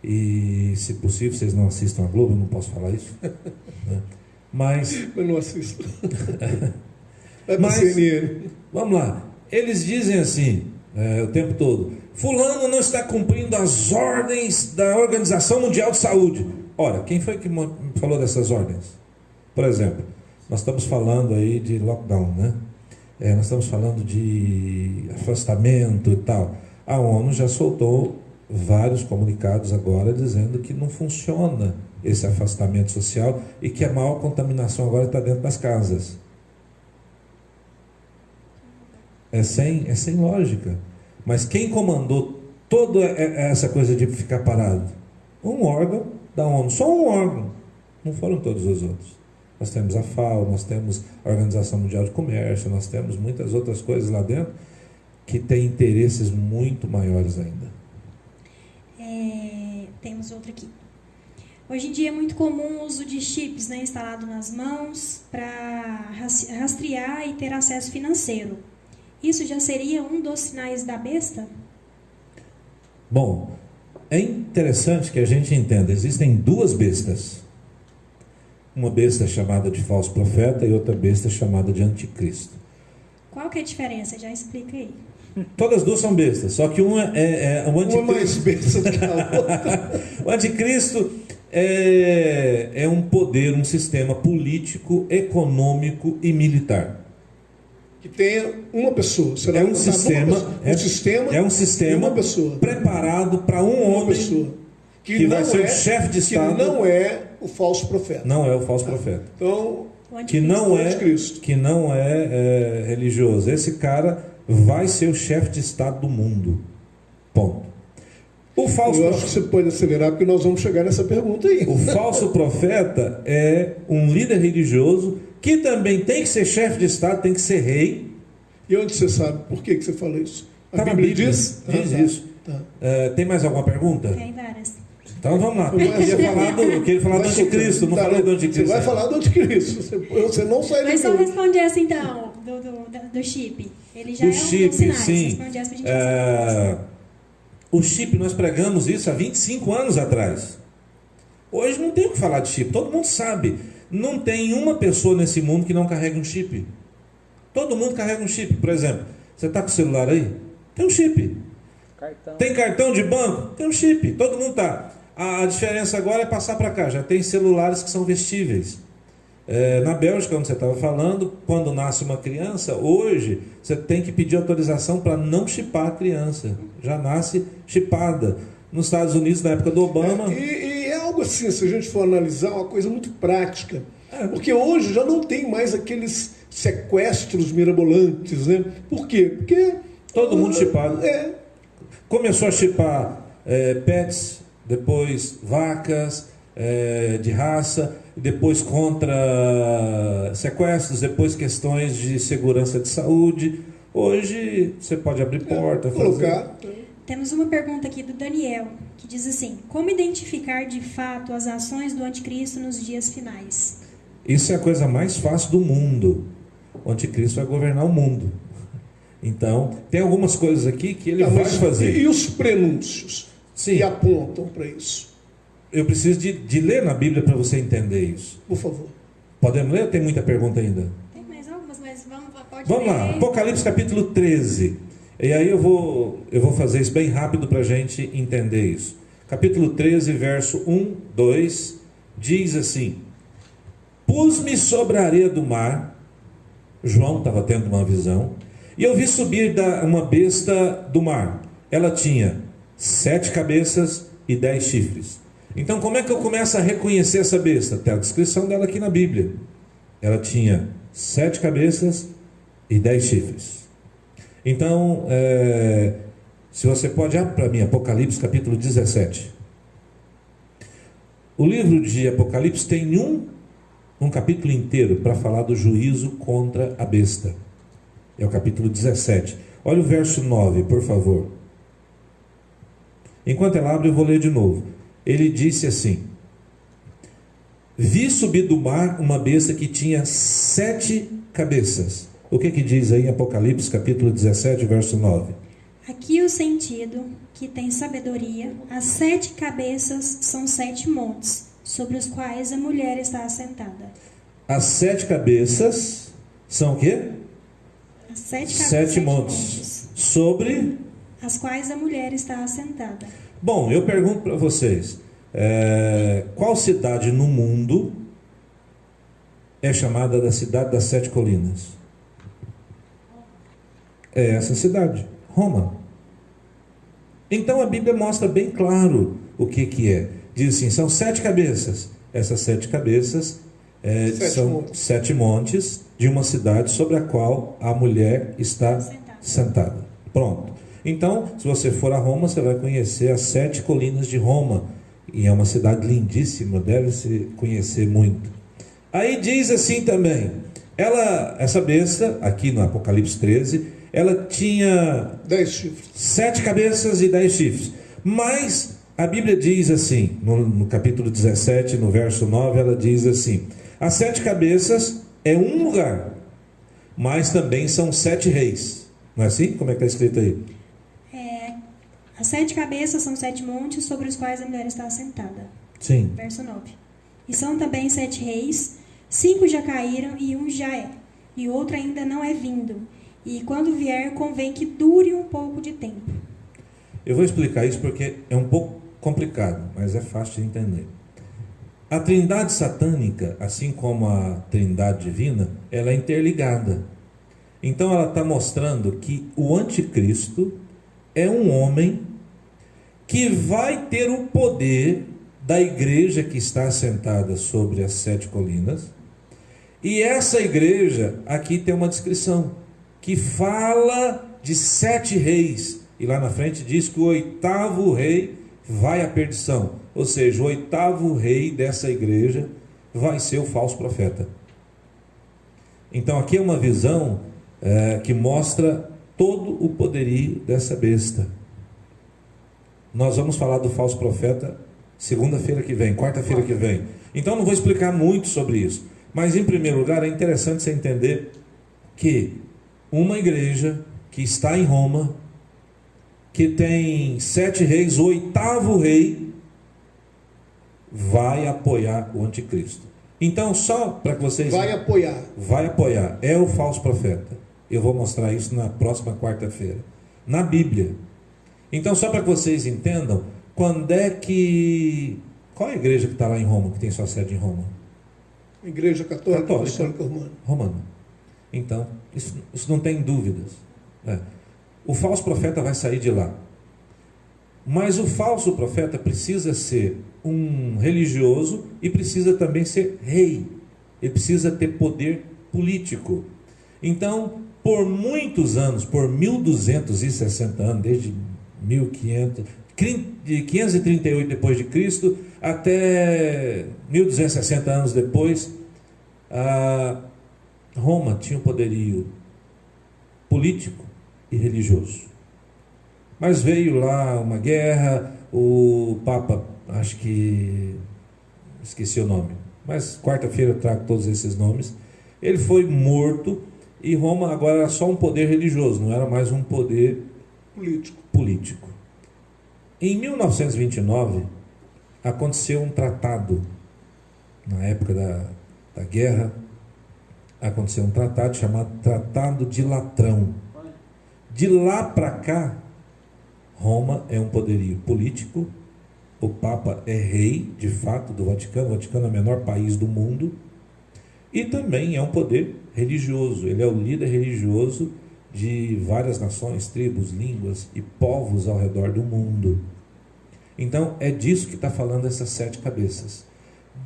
e se possível vocês não assistam a Globo, eu não posso falar isso, né? Mas Eu não assisto. Mas, vamos lá, eles dizem assim, o tempo todo: fulano não está cumprindo as ordens da Organização Mundial de Saúde. Ora, quem foi que falou dessas ordens? Por exemplo, nós estamos falando aí de lockdown, né? Nós estamos falando de afastamento e tal. A ONU já soltou vários comunicados agora dizendo que não funciona esse afastamento social e que a maior contaminação agora está dentro das casas. É sem lógica. Mas quem comandou toda essa coisa de ficar parado? Um órgão da ONU, só um órgão. Não foram todos os outros. Nós temos a FAO, nós temos a Organização Mundial de Comércio, nós temos muitas outras coisas lá dentro que têm interesses muito maiores ainda. Temos outra aqui. Hoje em dia é muito comum o uso de chips, né, instalado nas mãos para rastrear e ter acesso financeiro. Isso já seria um dos sinais da besta? Bom, é interessante que a gente entenda, existem duas bestas. Uma besta chamada de falso profeta e outra besta chamada de anticristo. Qual que é a diferença? Já explica aí. Todas as duas são bestas, só que uma é o anticristo. Uma mais besta do que a outra. O anticristo é um poder, um sistema político, econômico e militar. que tenha uma pessoa. Será É um sistema, um sistema, é um e sistema uma pessoa. preparado para um Uma homem pessoa. que vai não ser o chefe de Estado. Que não é o falso profeta. Não é o falso profeta. Então, Que não é, anticristo. que não é religioso. Esse cara vai ser o chefe de Estado do mundo. Ponto. O falso eu acho que você pode acelerar, porque nós vamos chegar nessa pergunta aí. O falso profeta é um líder religioso que também tem que ser chefe de Estado, tem que ser rei. E onde você sabe por que você fala isso? Tá na Bíblia, diz tá. isso. Tá. Tem mais alguma pergunta? Tem várias. Então vamos lá. Eu queria falar do anticristo, não falei do anticristo. Você vai falar do anticristo. Você não sai Mas só daqui. responde essa então, do chip. Ele já Do é chip, um dos sinais. sim. Responde essa pra gente saber. O chip, nós pregamos isso há 25 anos atrás. Hoje não tem o que falar de chip, todo mundo sabe. Não tem uma pessoa nesse mundo que não carregue um chip. Todo mundo carrega um chip. Por exemplo, você está com o celular aí? Tem um chip. Cartão. Tem cartão de banco? Tem um chip. Todo mundo está. A diferença agora é passar para cá. Já tem celulares que são vestíveis. Na Bélgica, onde você estava falando, quando nasce uma criança, hoje você tem que pedir autorização para não chipar a criança. Já nasce chipada. Nos Estados Unidos, na época do Obama... E é algo assim, se a gente for analisar, uma coisa muito prática. Porque hoje já não tem mais aqueles sequestros mirabolantes, né? Por quê? Porque... Todo mundo chipado. É. Começou a chipar pets, depois vacas de raça, depois contra sequestros, depois questões de segurança de saúde. Hoje você pode abrir porta, colocar. Temos uma pergunta aqui do Daniel, que diz assim: como identificar de fato as ações do anticristo nos dias finais? Isso é a coisa mais fácil do mundo. O anticristo vai governar o mundo. Então, tem algumas coisas aqui que ele vai fazer. E os prenúncios Sim. que apontam para isso? Eu preciso de ler na Bíblia para você entender isso. Por favor. Podemos ler ou tem muita pergunta ainda? Tem mais algumas, mas pode Vamos ler. lá, Apocalipse capítulo 13. E aí eu vou fazer isso bem rápido para a gente entender isso. Capítulo 13, verso 1, 2, diz assim: pus-me sobre a areia do mar. João estava tendo uma visão. E eu vi subir uma besta do mar. Ela tinha 7 cabeças e 10 chifres. Então como é que eu começo a reconhecer essa besta? Tem a descrição dela aqui na Bíblia. Ela tinha 7 cabeças e 10 chifres. Então, se você pode, abre para mim Apocalipse capítulo 17. O livro de Apocalipse tem um capítulo inteiro para falar do juízo contra a besta. É o capítulo 17. Olha o verso 9, por favor. Enquanto ela abre, eu vou ler de novo. Ele disse assim: vi subir do mar uma besta que tinha 7 cabeças. O que diz aí em Apocalipse capítulo 17, verso 9? Aqui o sentido, que tem sabedoria, as 7 cabeças são 7 montes, sobre os quais a mulher está assentada. As 7 cabeças são o quê? As 7 cabeças, 7 montes, sobre as quais a mulher está assentada. Bom, eu pergunto para vocês, qual cidade no mundo é chamada da cidade das 7 colinas? É essa cidade, Roma. Então a Bíblia mostra bem claro o que é. Diz assim, são 7 cabeças. Essas 7 cabeças são 7 montes de uma cidade sobre a qual a mulher está sentada. Pronto. Então, se você for a Roma, você vai conhecer as 7 colinas de Roma. E é uma cidade lindíssima, deve-se conhecer muito. Aí diz assim também, essa besta, aqui no Apocalipse 13, ela tinha 10 chifres. 7 cabeças e 10 chifres. Mas a Bíblia diz assim, no capítulo 17, no verso 9, ela diz assim: as 7 cabeças é um lugar, mas também são 7 reis. Não é assim? Como é que está escrito aí? As 7 cabeças são 7 montes sobre os quais a mulher está assentada. Sim. Verso 9. E são também 7 reis, 5 já caíram e 1 já é, e outro ainda não é vindo. E quando vier, convém que dure um pouco de tempo. Eu vou explicar isso porque é um pouco complicado, mas é fácil de entender. A trindade satânica, assim como a trindade divina, ela é interligada. Então ela está mostrando que o anticristo é um homem que vai ter o poder da igreja que está assentada sobre as 7 colinas. E essa igreja, aqui tem uma descrição, que fala de 7 reis. E lá na frente diz que o 8º rei vai à perdição. Ou seja, o 8º rei dessa igreja vai ser o falso profeta. Então aqui é uma visão que mostra todo o poderio dessa besta. Nós vamos falar do falso profeta segunda-feira que vem, quarta-feira que vem. Então não vou explicar muito sobre isso. Mas em primeiro lugar é interessante você entender que uma igreja que está em Roma, que tem 7 reis, o 8º rei vai apoiar o anticristo. Então, só para que vocês... Vai apoiar. É o falso profeta. Eu vou mostrar isso na próxima quarta-feira. Na Bíblia. Então, só para que vocês entendam, quando é que... Qual é a igreja que está lá em Roma, que tem sua sede em Roma? Igreja Católica Apostólica Romana. Romana. Então, isso não tem dúvidas. O falso profeta vai sair de lá. Mas o falso profeta precisa ser um religioso e precisa também ser rei. Ele precisa ter poder político. Então, por muitos anos, por 1260 anos, desde 538 depois de Cristo até 1260 anos depois, Roma tinha um poderio político e religioso. Mas veio lá uma guerra, o Papa, acho que esqueci o nome, mas quarta-feira eu trago todos esses nomes. Ele foi morto e Roma agora era só um poder religioso, não era mais um poder político. Em 1929 aconteceu um tratado, na época da guerra, aconteceu um tratado chamado Tratado de Latrão. De lá para cá, Roma é um poderio político, o Papa é rei, de fato, do Vaticano. O Vaticano é o menor país do mundo. E também é um poder religioso. Ele é o líder religioso de várias nações, tribos, línguas e povos ao redor do mundo. Então, é disso que está falando essas 7 cabeças.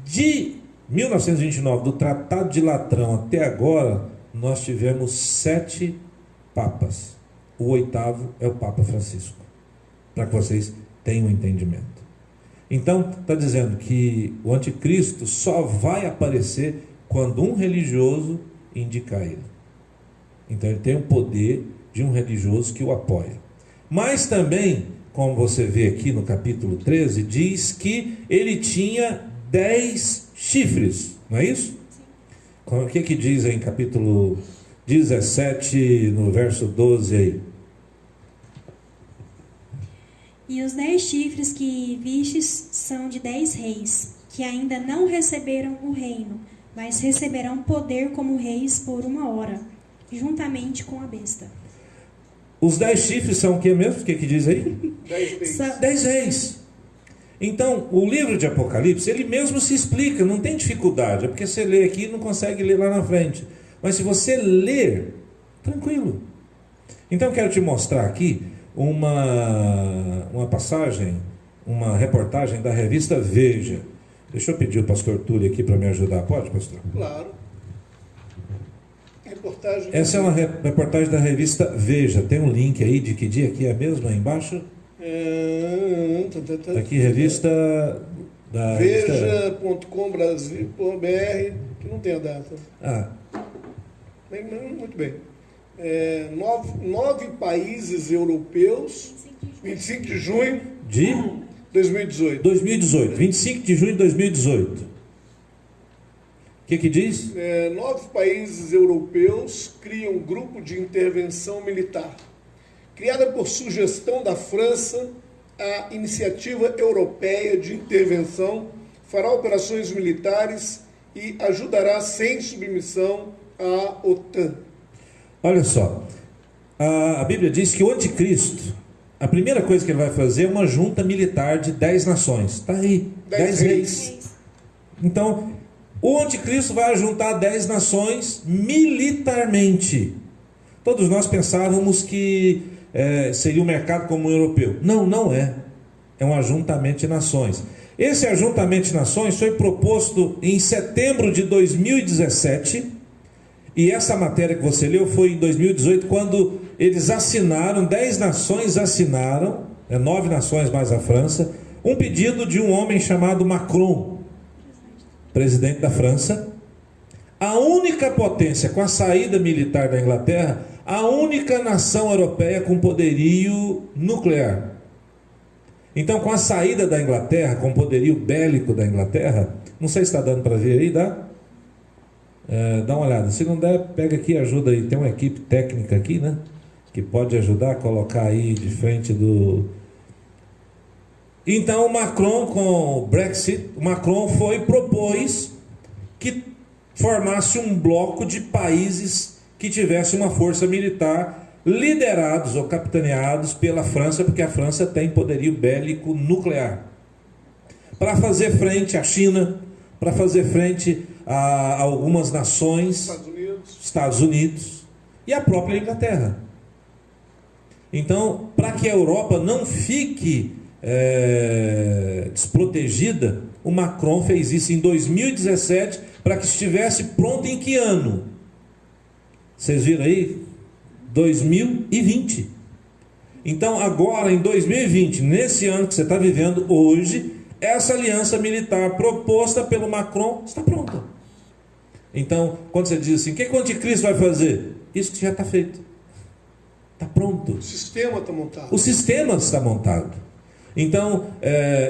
De 1929, do Tratado de Latrão até agora, nós tivemos 7 papas. O 8º é o Papa Francisco. Para que vocês tenham um entendimento. Então, está dizendo que o anticristo só vai aparecer quando um religioso indicar ele. Então, ele tem o poder de um religioso que o apoia. Mas também, como você vê aqui no capítulo 13, diz que ele tinha 10 chifres, não é isso? Sim. O que diz aí em capítulo 17, no verso 12 aí? E os 10 chifres que vistes são de 10 reis, que ainda não receberam o reino, mas receberão poder como reis por 1 hora, juntamente com a besta. Os 10 chifres são o que mesmo? O que diz aí? 10 reis. 10 reis. Então, o livro de Apocalipse, ele mesmo se explica, não tem dificuldade. É porque você lê aqui e não consegue ler lá na frente. Mas se você ler, tranquilo. Então, eu quero te mostrar aqui uma passagem, uma reportagem da revista Veja. Deixa eu pedir o pastor Túlio aqui para me ajudar. Pode, pastor? Claro. Reportagem. Essa é uma reportagem da revista Veja. Tem um link aí de que dia aqui é mesmo, aí embaixo? Tá aqui, revista da Veja.com.br, que não tem a data. Muito bem. 9 países europeus, 25 de junho de 2018. 25 de junho de 2018. O que diz? 9 países europeus criam um grupo de intervenção militar. Criada por sugestão da França, a Iniciativa Europeia de Intervenção fará operações militares e ajudará sem submissão à OTAN. Olha só, a Bíblia diz que o anticristo, a primeira coisa que ele vai fazer é uma junta militar de 10 nações. Está aí, 10 reis. Então, o anticristo vai juntar 10 nações militarmente. Todos nós pensávamos que seria um mercado como o europeu. Não, não é. É um ajuntamento de nações. Esse ajuntamento de nações foi proposto em setembro de 2017, e essa matéria que você leu foi em 2018, quando eles assinaram, 10 nações assinaram, 9 nações mais a França, um pedido de um homem chamado Macron, presidente da França, a única potência com a saída militar da Inglaterra, a única nação europeia com poderio nuclear. Então, com a saída da Inglaterra, com o poderio bélico da Inglaterra, não sei se está dando para ver aí, dá? Dá uma olhada. Se não der, pega aqui e ajuda aí. Tem uma equipe técnica aqui, né? Que pode ajudar a colocar aí de frente do... Então, o Macron, com o Brexit, o Macron propôs que formasse um bloco de países que tivesse uma força militar liderados ou capitaneados pela França, porque a França tem poderio bélico nuclear, para fazer frente à China, para fazer frente a algumas nações, Estados Unidos e a própria Inglaterra. Então, para que a Europa não fique desprotegida, o Macron fez isso em 2017, para que estivesse pronto em que ano? Vocês viram aí? 2020. Então agora em 2020, nesse ano que você está vivendo hoje, essa aliança militar proposta pelo Macron está pronta. Então, quando você diz assim, o que o anticristo vai fazer? Isso que já está feito. Está pronto. O sistema está montado. O sistema está montado. Então,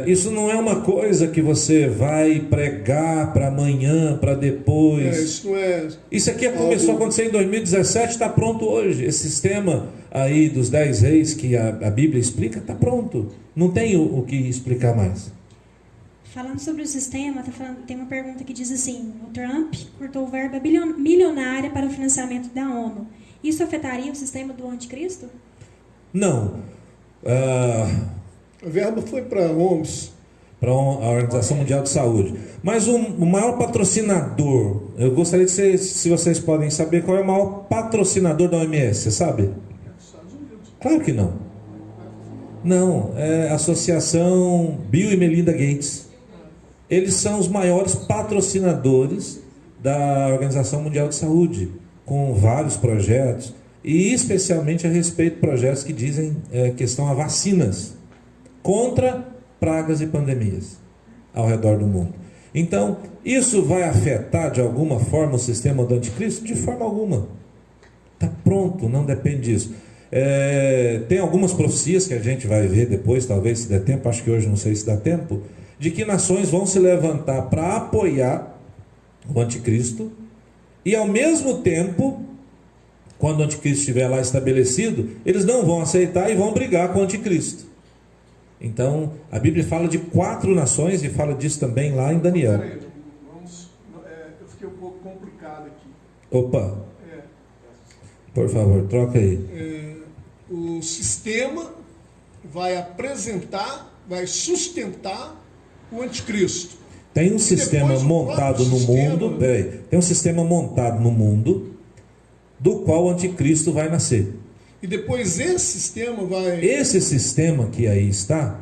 isso não é uma coisa que você vai pregar para amanhã, para depois. Isso não é. Isso aqui começou a acontecer em 2017, está pronto hoje. Esse sistema aí dos 10 reis que a Bíblia explica, está pronto. Não tem o que explicar mais. Falando sobre o sistema, tem uma pergunta que diz assim: o Trump cortou verba milionária para o financiamento da ONU. Isso afetaria o sistema do anticristo? Não. A verba foi para a OMS. Para a Organização Mundial de Saúde. Mas o maior patrocinador, eu gostaria de saber se vocês podem saber qual é o maior patrocinador da OMS, você sabe? Estados Unidos. Claro que não. Não, é a Associação Bill e Melinda Gates. Eles são os maiores patrocinadores da Organização Mundial de Saúde, com vários projetos, e especialmente a respeito de projetos que dizem questão a vacinas contra pragas e pandemias ao redor do mundo. Então, isso vai afetar de alguma forma o sistema do anticristo? De forma alguma. Está pronto, não depende disso. Tem algumas profecias que a gente vai ver depois, talvez se der tempo, acho que hoje não sei se dá tempo, de que nações vão se levantar para apoiar o anticristo, e ao mesmo tempo, quando o anticristo estiver lá estabelecido, eles não vão aceitar e vão brigar com o anticristo. Então, a Bíblia fala de 4 nações e fala disso também lá em Daniel. Peraí, eu fiquei um pouco complicado aqui. Opa, por favor, troca aí. O sistema vai apresentar, vai sustentar o anticristo. Tem um sistema montado no mundo, tem um sistema montado no mundo do qual o anticristo vai nascer. E depois esse sistema vai... Esse sistema que aí está,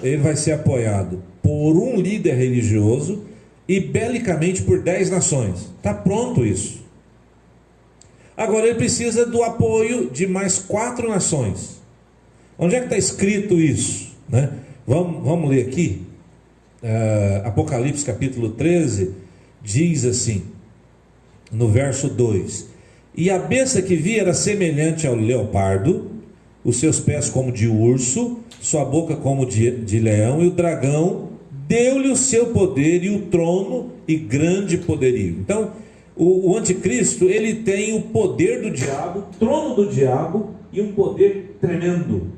ele vai ser apoiado por um líder religioso e belicamente por 10 nações. Está pronto isso. Agora ele precisa do apoio de mais 4 nações. Onde é que está escrito isso? Né? Vamos ler aqui. Apocalipse capítulo 13 diz assim, no verso 2: e a besta que vi era semelhante ao leopardo, os seus pés como de urso, sua boca como de leão, e o dragão deu-lhe o seu poder e o trono e grande poderio. Então, o anticristo, ele tem o poder do diabo, o trono do diabo e um poder tremendo.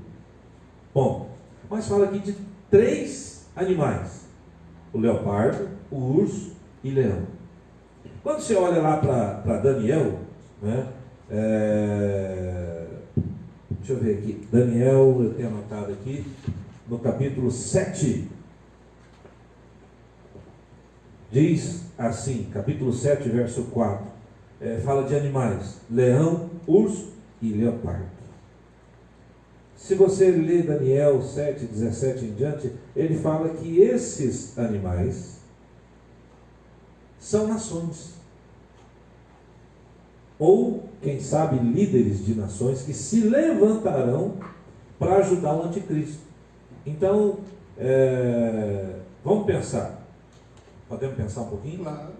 Bom, mas fala aqui de 3 animais: o leopardo, o urso e leão. Quando você olha lá para Daniel, né? Deixa eu ver aqui, Daniel, eu tenho anotado aqui, no capítulo 7, diz assim, capítulo 7, verso 4: fala de animais: leão, urso e leopardo. Se você ler Daniel 7, 17 em diante, ele fala que esses animais são nações. Ou, quem sabe, líderes de nações que se levantarão para ajudar o anticristo. Então, vamos pensar. Podemos pensar um pouquinho? Claro.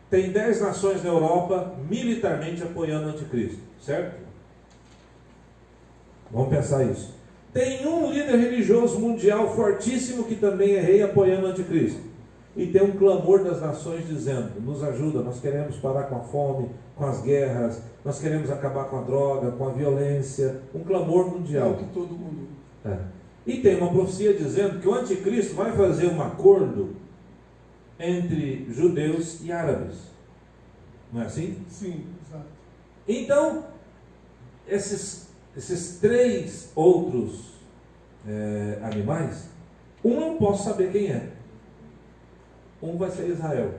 Tem 10 nações na Europa militarmente apoiando o anticristo, certo? Vamos pensar isso. Tem um líder religioso mundial fortíssimo que também é rei apoiando o anticristo. E tem um clamor das nações dizendo: nos ajuda, nós queremos parar com a fome, com as guerras, nós queremos acabar com a droga, com a violência. Um clamor É mundial. o que todo mundo... E tem uma profecia dizendo que o anticristo vai fazer um acordo entre judeus e árabes. Não é assim? Sim, exato. Então, esses 3 outros animais, um eu posso saber quem é. Um vai ser Israel.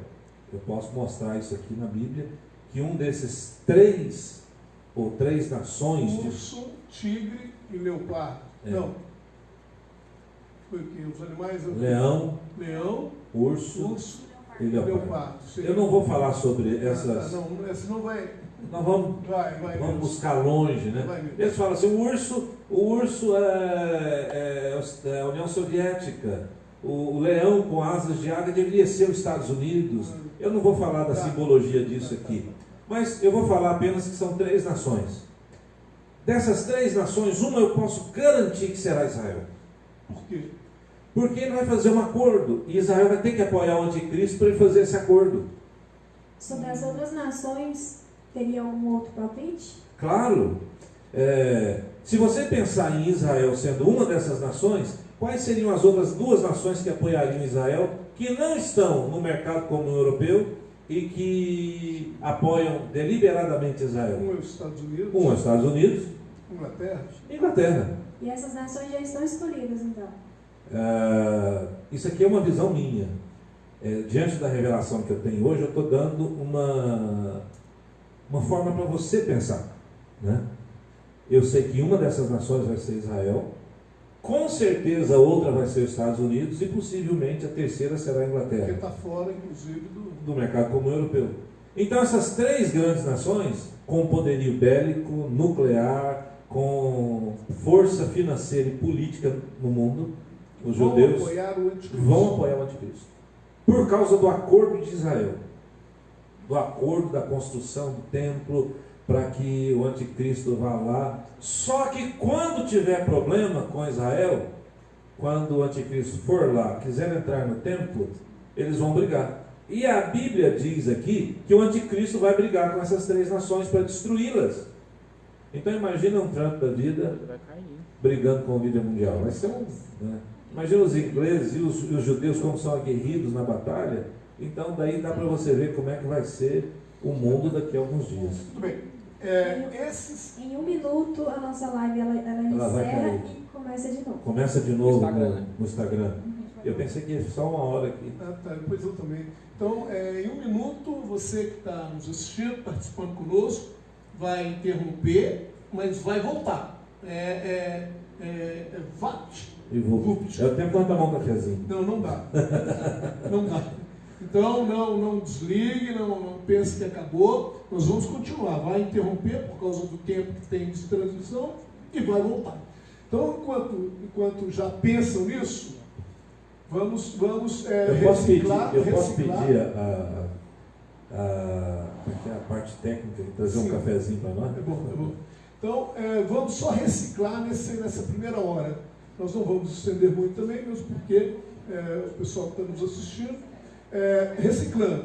Eu posso mostrar isso aqui na Bíblia, que um desses 3 ou 3 nações... Urso, tigre e leopardo. Não. Foi o que? Os animais... Leão, urso e leopardo. leopardo. Eu não vou falar sobre essas... Não, essa não vai... Nós vamos Vai buscar longe, né? Eles falam assim: o urso é a União Soviética, o leão com asas de águia deveria ser os Estados Unidos. Eu não vou falar da simbologia disso aqui, mas eu vou falar apenas que são 3 nações. Dessas 3 nações, uma eu posso garantir que será Israel. Por quê? Porque ele vai fazer um acordo, e Israel vai ter que apoiar o anticristo para ele fazer esse acordo. Sobre as outras nações, teria um outro palpite? Claro. Se você pensar em Israel sendo uma dessas nações, quais seriam as outras 2 nações que apoiariam Israel, que não estão no mercado comum europeu e que apoiam deliberadamente Israel? Um é os Estados Unidos. Um é os Estados Unidos. Inglaterra. E essas nações já estão escolhidas, então? Isso aqui é uma visão minha. Diante da revelação que eu tenho hoje, eu estou dando uma forma para você pensar, né? Eu sei que uma dessas nações vai ser Israel, com certeza a outra vai ser os Estados Unidos e possivelmente a terceira será a Inglaterra. Porque está fora, inclusive, do mercado comum europeu. Então essas 3 grandes nações, com poderio bélico, nuclear, com força financeira e política no mundo, os judeus vão apoiar o anticristo. Por causa do acordo de Israel, do acordo da construção do templo, para que o anticristo vá lá. Só que quando tiver problema com Israel, quando o anticristo for lá, quiser entrar no templo, eles vão brigar. E a Bíblia diz aqui que o anticristo vai brigar com essas 3 nações para destruí-las. Então imagina um Trump da vida brigando com o líder mundial. Vai ser né? Imagina os ingleses e os judeus como são aguerridos na batalha. Então daí dá para você ver como é que vai ser o mundo daqui a alguns dias. Muito bem. Em 1 minuto a nossa live ela encerra e começa de novo. Começa de novo Instagram, no Instagram. Eu pensei que ia só 1 hora aqui. Tá, depois eu também. Então, em 1 minuto, você que está nos assistindo, participando conosco, vai interromper, mas vai voltar. E vou. Eu tenho que tomar um cafezinho. Não dá. Não dá. Então, não desligue, não pense que acabou. Nós vamos continuar. Vai interromper por causa do tempo que tem de transmissão e vai voltar. Então, enquanto já pensam nisso, vamos reciclar. Eu posso pedir a parte técnica de trazer um cafezinho para nós? É bom. Então, vamos só reciclar nessa primeira hora. Nós não vamos estender muito também, mesmo porque o pessoal que está nos assistindo, reciclando.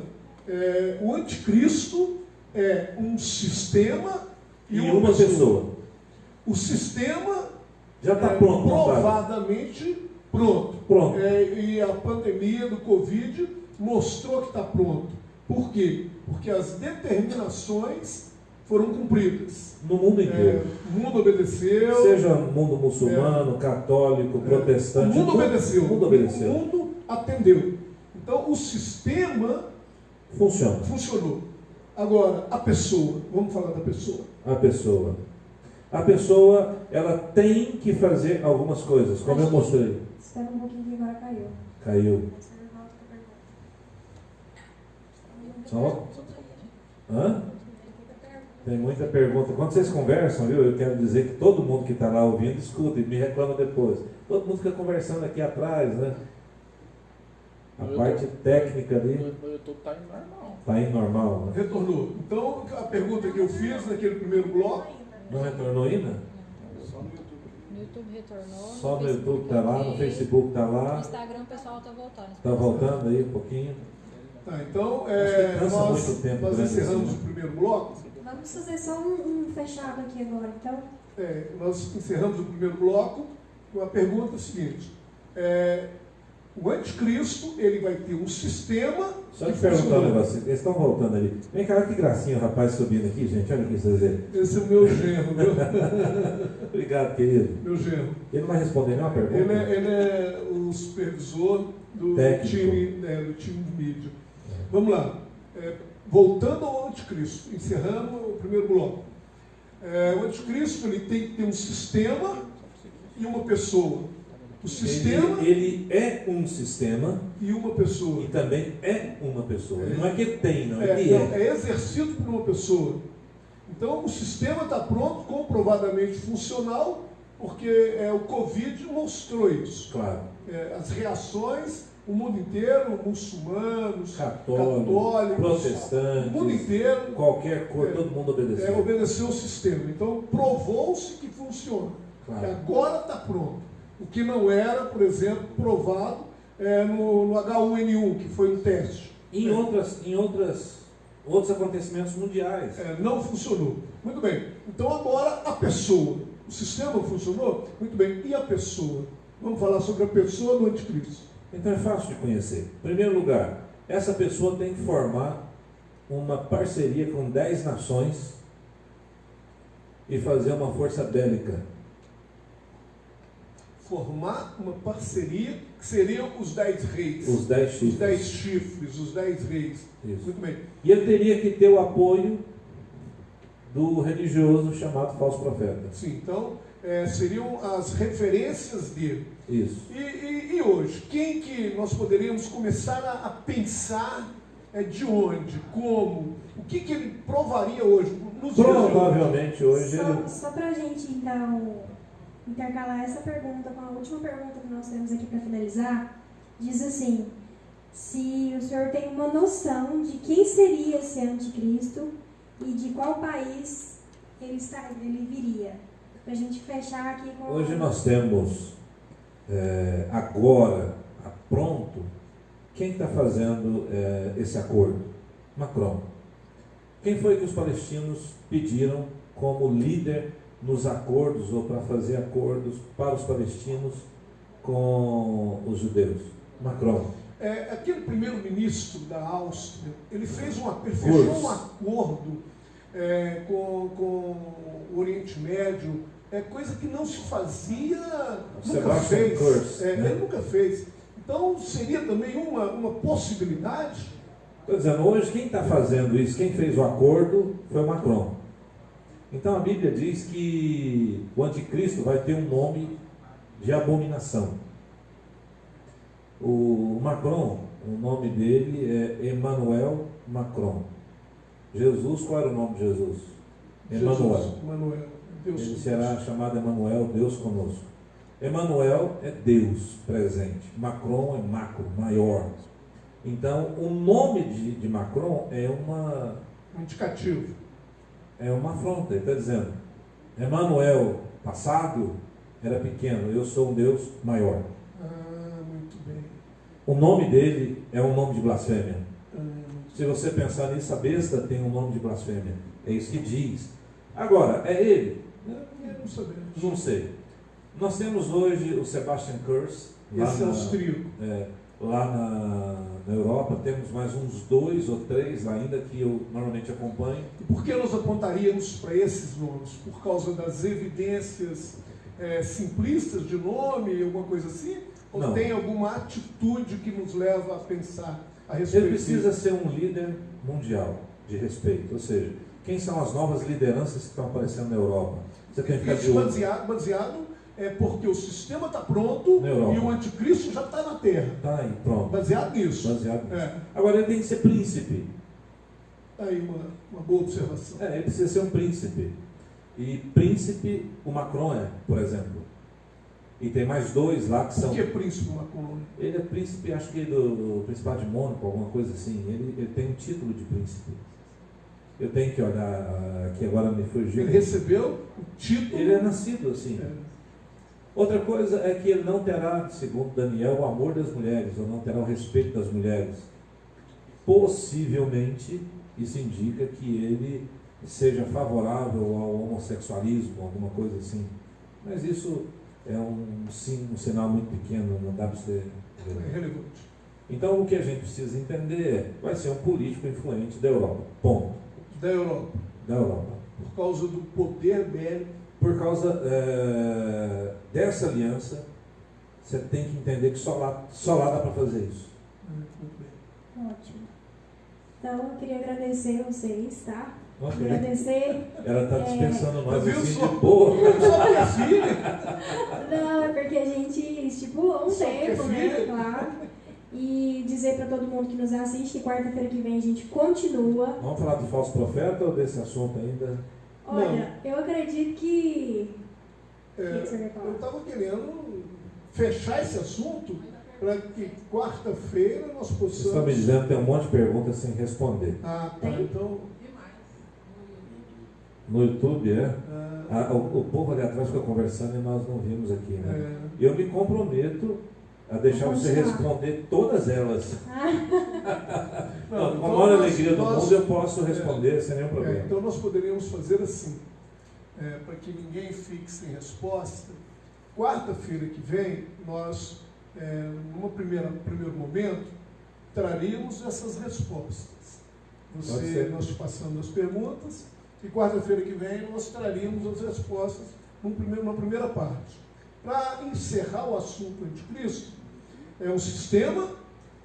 O anticristo é um sistema e uma pessoa. O sistema já está pronto, provadamente pronto. E a pandemia do Covid mostrou que está pronto. Por quê? Porque as determinações foram cumpridas. No mundo inteiro. O mundo obedeceu. Seja mundo muçulmano, católico, protestante. O mundo obedeceu. O mundo O mundo atendeu. Então o sistema funcionou. Agora, a pessoa, vamos falar da pessoa. A pessoa. A pessoa, ela tem que fazer algumas coisas, como eu mostrei. Espera um pouquinho que agora caiu. Caiu. Só? Hã? Tem muita pergunta. Quando vocês conversam, viu, eu quero dizer que todo mundo que está lá ouvindo escuta e me reclama depois. Todo mundo fica conversando aqui atrás, né? A parte técnica ali No YouTube tá indo normal. está indo normal, né? Retornou. Então, a pergunta que eu fiz naquele primeiro bloco, Não retornou ainda? só no YouTube. No YouTube retornou. Só no YouTube está lá, no Facebook está No lá. Instagram o pessoal tá voltando. Está voltando aí um pouquinho. Tá, então, Acho que cansa muito tempo nós grande encerramos assim, o primeiro bloco. Vamos fazer só um fechado aqui agora, então. Nós encerramos o primeiro bloco com a pergunta seguinte. O anticristo, ele vai ter um sistema... Só te perguntar um negócio, eles estão voltando ali. Vem cá, que gracinha o rapaz subindo aqui, gente. Olha o que vocês dizem. Esse é o meu genro, meu, Obrigado, querido. meu genro. Ele não vai responder nenhuma pergunta? Ele é o supervisor do Técnico. time de mídia. Vamos lá. Voltando ao anticristo, encerrando o primeiro bloco. O anticristo, ele tem que ter um sistema e uma pessoa. O sistema Ele é um sistema e uma pessoa. e também é uma pessoa. Não é que tem, não. Ele Não, é exercido por uma pessoa. Então, o sistema está pronto, comprovadamente funcional, porque o Covid mostrou isso. Claro. As reações, o mundo inteiro, muçulmanos, Católicos, protestantes, o mundo inteiro qualquer cor, todo mundo obedeceu. obedeceu o sistema. Então, provou-se que funciona. Claro. Que agora está pronto. O que não era, por exemplo, provado no H1N1, que foi um teste. Em outros acontecimentos mundiais. Não funcionou. Muito bem. Então agora a pessoa. O sistema funcionou? Muito bem. E a pessoa? Vamos falar sobre a pessoa do anticristo. Então é fácil de conhecer. Em primeiro lugar, essa pessoa tem que formar uma parceria com 10 nações e fazer uma força bélica. Formar uma parceria que seriam os 10 reis. Os 10 chifres. Os 10 chifres, os 10 reis. Isso. Muito bem. E ele teria que ter o apoio do religioso chamado falso profeta. Sim, então seriam as referências dele. Isso. E hoje, quem que nós poderíamos começar a pensar de onde, como, o que ele provaria hoje? Nos dias de hoje? Provavelmente hoje ele... Só para a gente, então, intercalar essa pergunta com a última pergunta que nós temos aqui para finalizar, diz assim: se o senhor tem uma noção de quem seria esse anticristo e de qual país ele viria. Para a gente fechar aqui com... Hoje nós temos, agora, pronto, quem está fazendo esse acordo? Macron. Quem foi que os palestinos pediram como líder nos acordos, ou para fazer acordos para os palestinos com os judeus? Macron. Aquele primeiro-ministro da Áustria, ele fechou um acordo com o Oriente Médio, coisa que não se fazia, nunca fez. Kurz, né? Ele nunca fez. Então, seria também uma possibilidade? Estou dizendo, hoje quem está fazendo isso, quem fez o acordo, foi o Macron. Então a Bíblia diz que o anticristo vai ter um nome de abominação. O Macron, o nome dele é Emmanuel Macron. Jesus, qual era o nome de Jesus? Emmanuel. Deus Ele será chamado Emmanuel, Deus conosco. Emmanuel é Deus presente. Macron é macro, maior. Então, o nome de Macron é um indicativo. É uma afronta. Ele está dizendo, Emmanuel, passado, era pequeno. Eu sou um Deus maior. Muito bem. O nome dele é um nome de blasfêmia. Se você pensar nisso, a besta tem um nome de blasfêmia. É isso que diz. Agora, é ele? Não sabemos. Não sei. Nós temos hoje o Sebastian Kurz. Esse é austríaco. Lá na Europa, temos mais uns 2 ou 3 ainda que eu normalmente acompanho. E por que nós apontaríamos para esses nomes? Por causa das evidências simplistas de nome, alguma coisa assim? Ou Não. tem alguma atitude que nos leva a pensar a respeito Ele precisa disso? ser um líder mundial. de respeito. Ou seja, quem são as novas lideranças que estão aparecendo na Europa? Você tem que ficar de Isso olho. baseado é porque o sistema está pronto Na Europa. e o anticristo já está na Terra. Tá aí, pronto. Baseado nisso. Baseado nisso. É. Agora ele tem que ser príncipe. Aí uma boa observação. Ele precisa ser um príncipe. E príncipe, o Macron é, por exemplo. E tem mais dois lá que são... Por que príncipe Macron? Ele é príncipe, acho que do Principado de Mônaco, alguma coisa assim. Ele tem um título de príncipe. Eu tenho que olhar aqui, agora me fugiu. Ele recebeu o título. Ele é nascido assim. É. Outra coisa é que ele não terá, segundo Daniel, o amor das mulheres, ou não terá o respeito das mulheres. Possivelmente, isso indica que ele seja favorável ao homossexualismo, alguma coisa assim. Mas isso é um sinal muito pequeno, não dá para ser... É relevante. Então, o que a gente precisa entender é, vai ser um político influente da Europa. Ponto. Da Europa. Da Europa. Por causa do poder bélico. Por causa dessa aliança, você tem que entender que só lá dá para fazer isso. Muito bem. Ótimo. Então, eu queria agradecer vocês, tá? Ok. Agradecer. Ela está dispensando nós Viu assim só? de boa. Só minha filha. Não, é porque a gente estipulou um Só que é tempo, né? filha. Claro. E dizer para todo mundo que nos assiste que quarta-feira que vem a gente continua. Vamos falar do falso profeta ou desse assunto ainda? Olha, eu acredito que. O É, que você vai falar? eu estava querendo fechar esse assunto para que quarta-feira nós Vocês estão me possamos. dizendo que tem um monte de perguntas sem responder. Ah, tá. Tem? Então. No YouTube, é? ah, O povo ali atrás ficou conversando e nós não vimos aqui, né? é, Eu me comprometo a deixar você Continuar. responder todas elas. não, Com a maior nós- alegria do nós- mundo eu posso responder sem nenhum problema. então nós poderíamos fazer assim, para que ninguém fique sem resposta. Quarta-feira que vem, nós, num primeiro momento, traríamos essas respostas. Pode ser. Nós te passando as perguntas, e quarta-feira que vem nós traríamos as respostas numa primeira parte. Para encerrar o assunto anticristo, é um sistema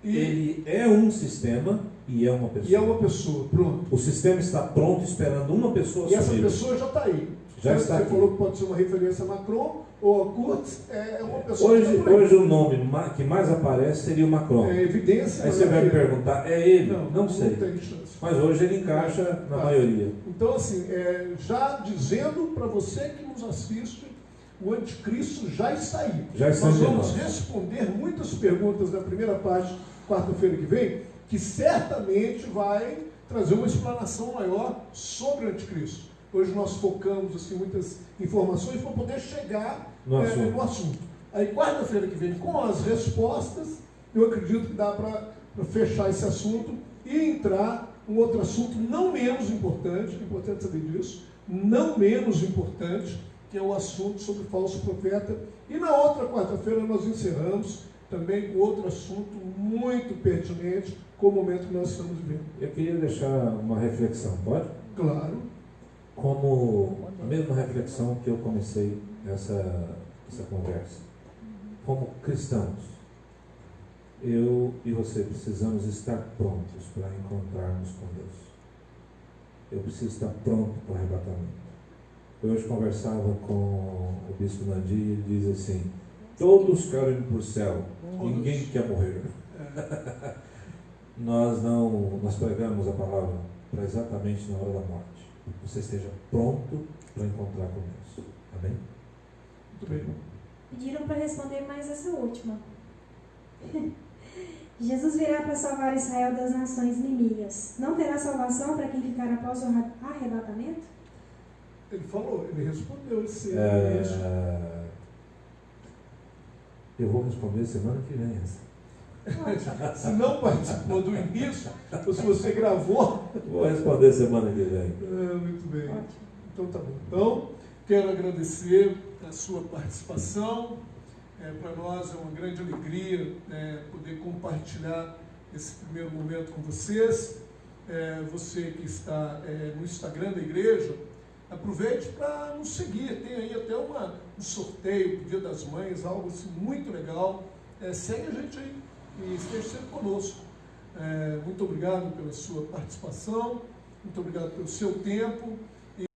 e Ele é um sistema e é uma pessoa. é uma pessoa, pronto. O sistema está pronto esperando uma pessoa E essa assumir. pessoa já está aí. Já Você está aqui. falou que pode ser uma referência a Macron ou a Kurz, é uma pessoa que está por aí. Hoje o nome que mais aparece seria o Macron. É evidência. Aí mas você não vai é me ele. perguntar, é ele? Não sei. tem chance. Mas hoje ele encaixa na Tá. maioria. Então, assim, já dizendo para você que nos assiste, o anticristo já está aí. Já está Nós entre vamos nós. responder muitas perguntas na primeira parte, quarta-feira que vem, que certamente vai trazer uma explanação maior sobre o anticristo. Hoje nós focamos assim, muitas informações para poder chegar No assunto. Aí quarta-feira que vem, com as respostas, eu acredito que dá para fechar esse assunto e entrar um outro assunto não menos importante, é importante saber disso, não menos importante, que é o assunto sobre o falso profeta. E na outra quarta-feira nós encerramos também com outro assunto muito pertinente com o momento que nós estamos vivendo. Eu queria deixar uma reflexão, pode? Claro. Como a mesma reflexão que eu comecei essa conversa. Como cristãos, eu e você precisamos estar prontos para encontrarmos com Deus. Eu preciso estar pronto para o arrebatamento. Eu hoje conversava com o bispo Nandi e ele diz assim: todos querem ir para o céu, ninguém quer morrer. Nós pregamos a palavra para exatamente na hora da morte. Você esteja pronto para encontrar com Deus. Amém? Muito bem. Pediram para responder mais essa última. Jesus virá para salvar Israel das nações inimigas. Não terá salvação para quem ficar após o arrebatamento? Ele falou, ele respondeu esse. Eu vou responder semana que vem essa. Se não participou do início, ou se você gravou. Vou responder semana que vem. Muito bem. Ótimo. Então tá bom. Então, quero agradecer a sua participação. Para nós é uma grande alegria poder compartilhar esse primeiro momento com vocês. Você que está no Instagram da igreja, aproveite para nos seguir. Tem aí até um sorteio pro Dia das Mães, algo assim muito legal. Segue a gente aí e esteja sempre conosco. Muito obrigado pela sua participação muito obrigado pelo seu tempo.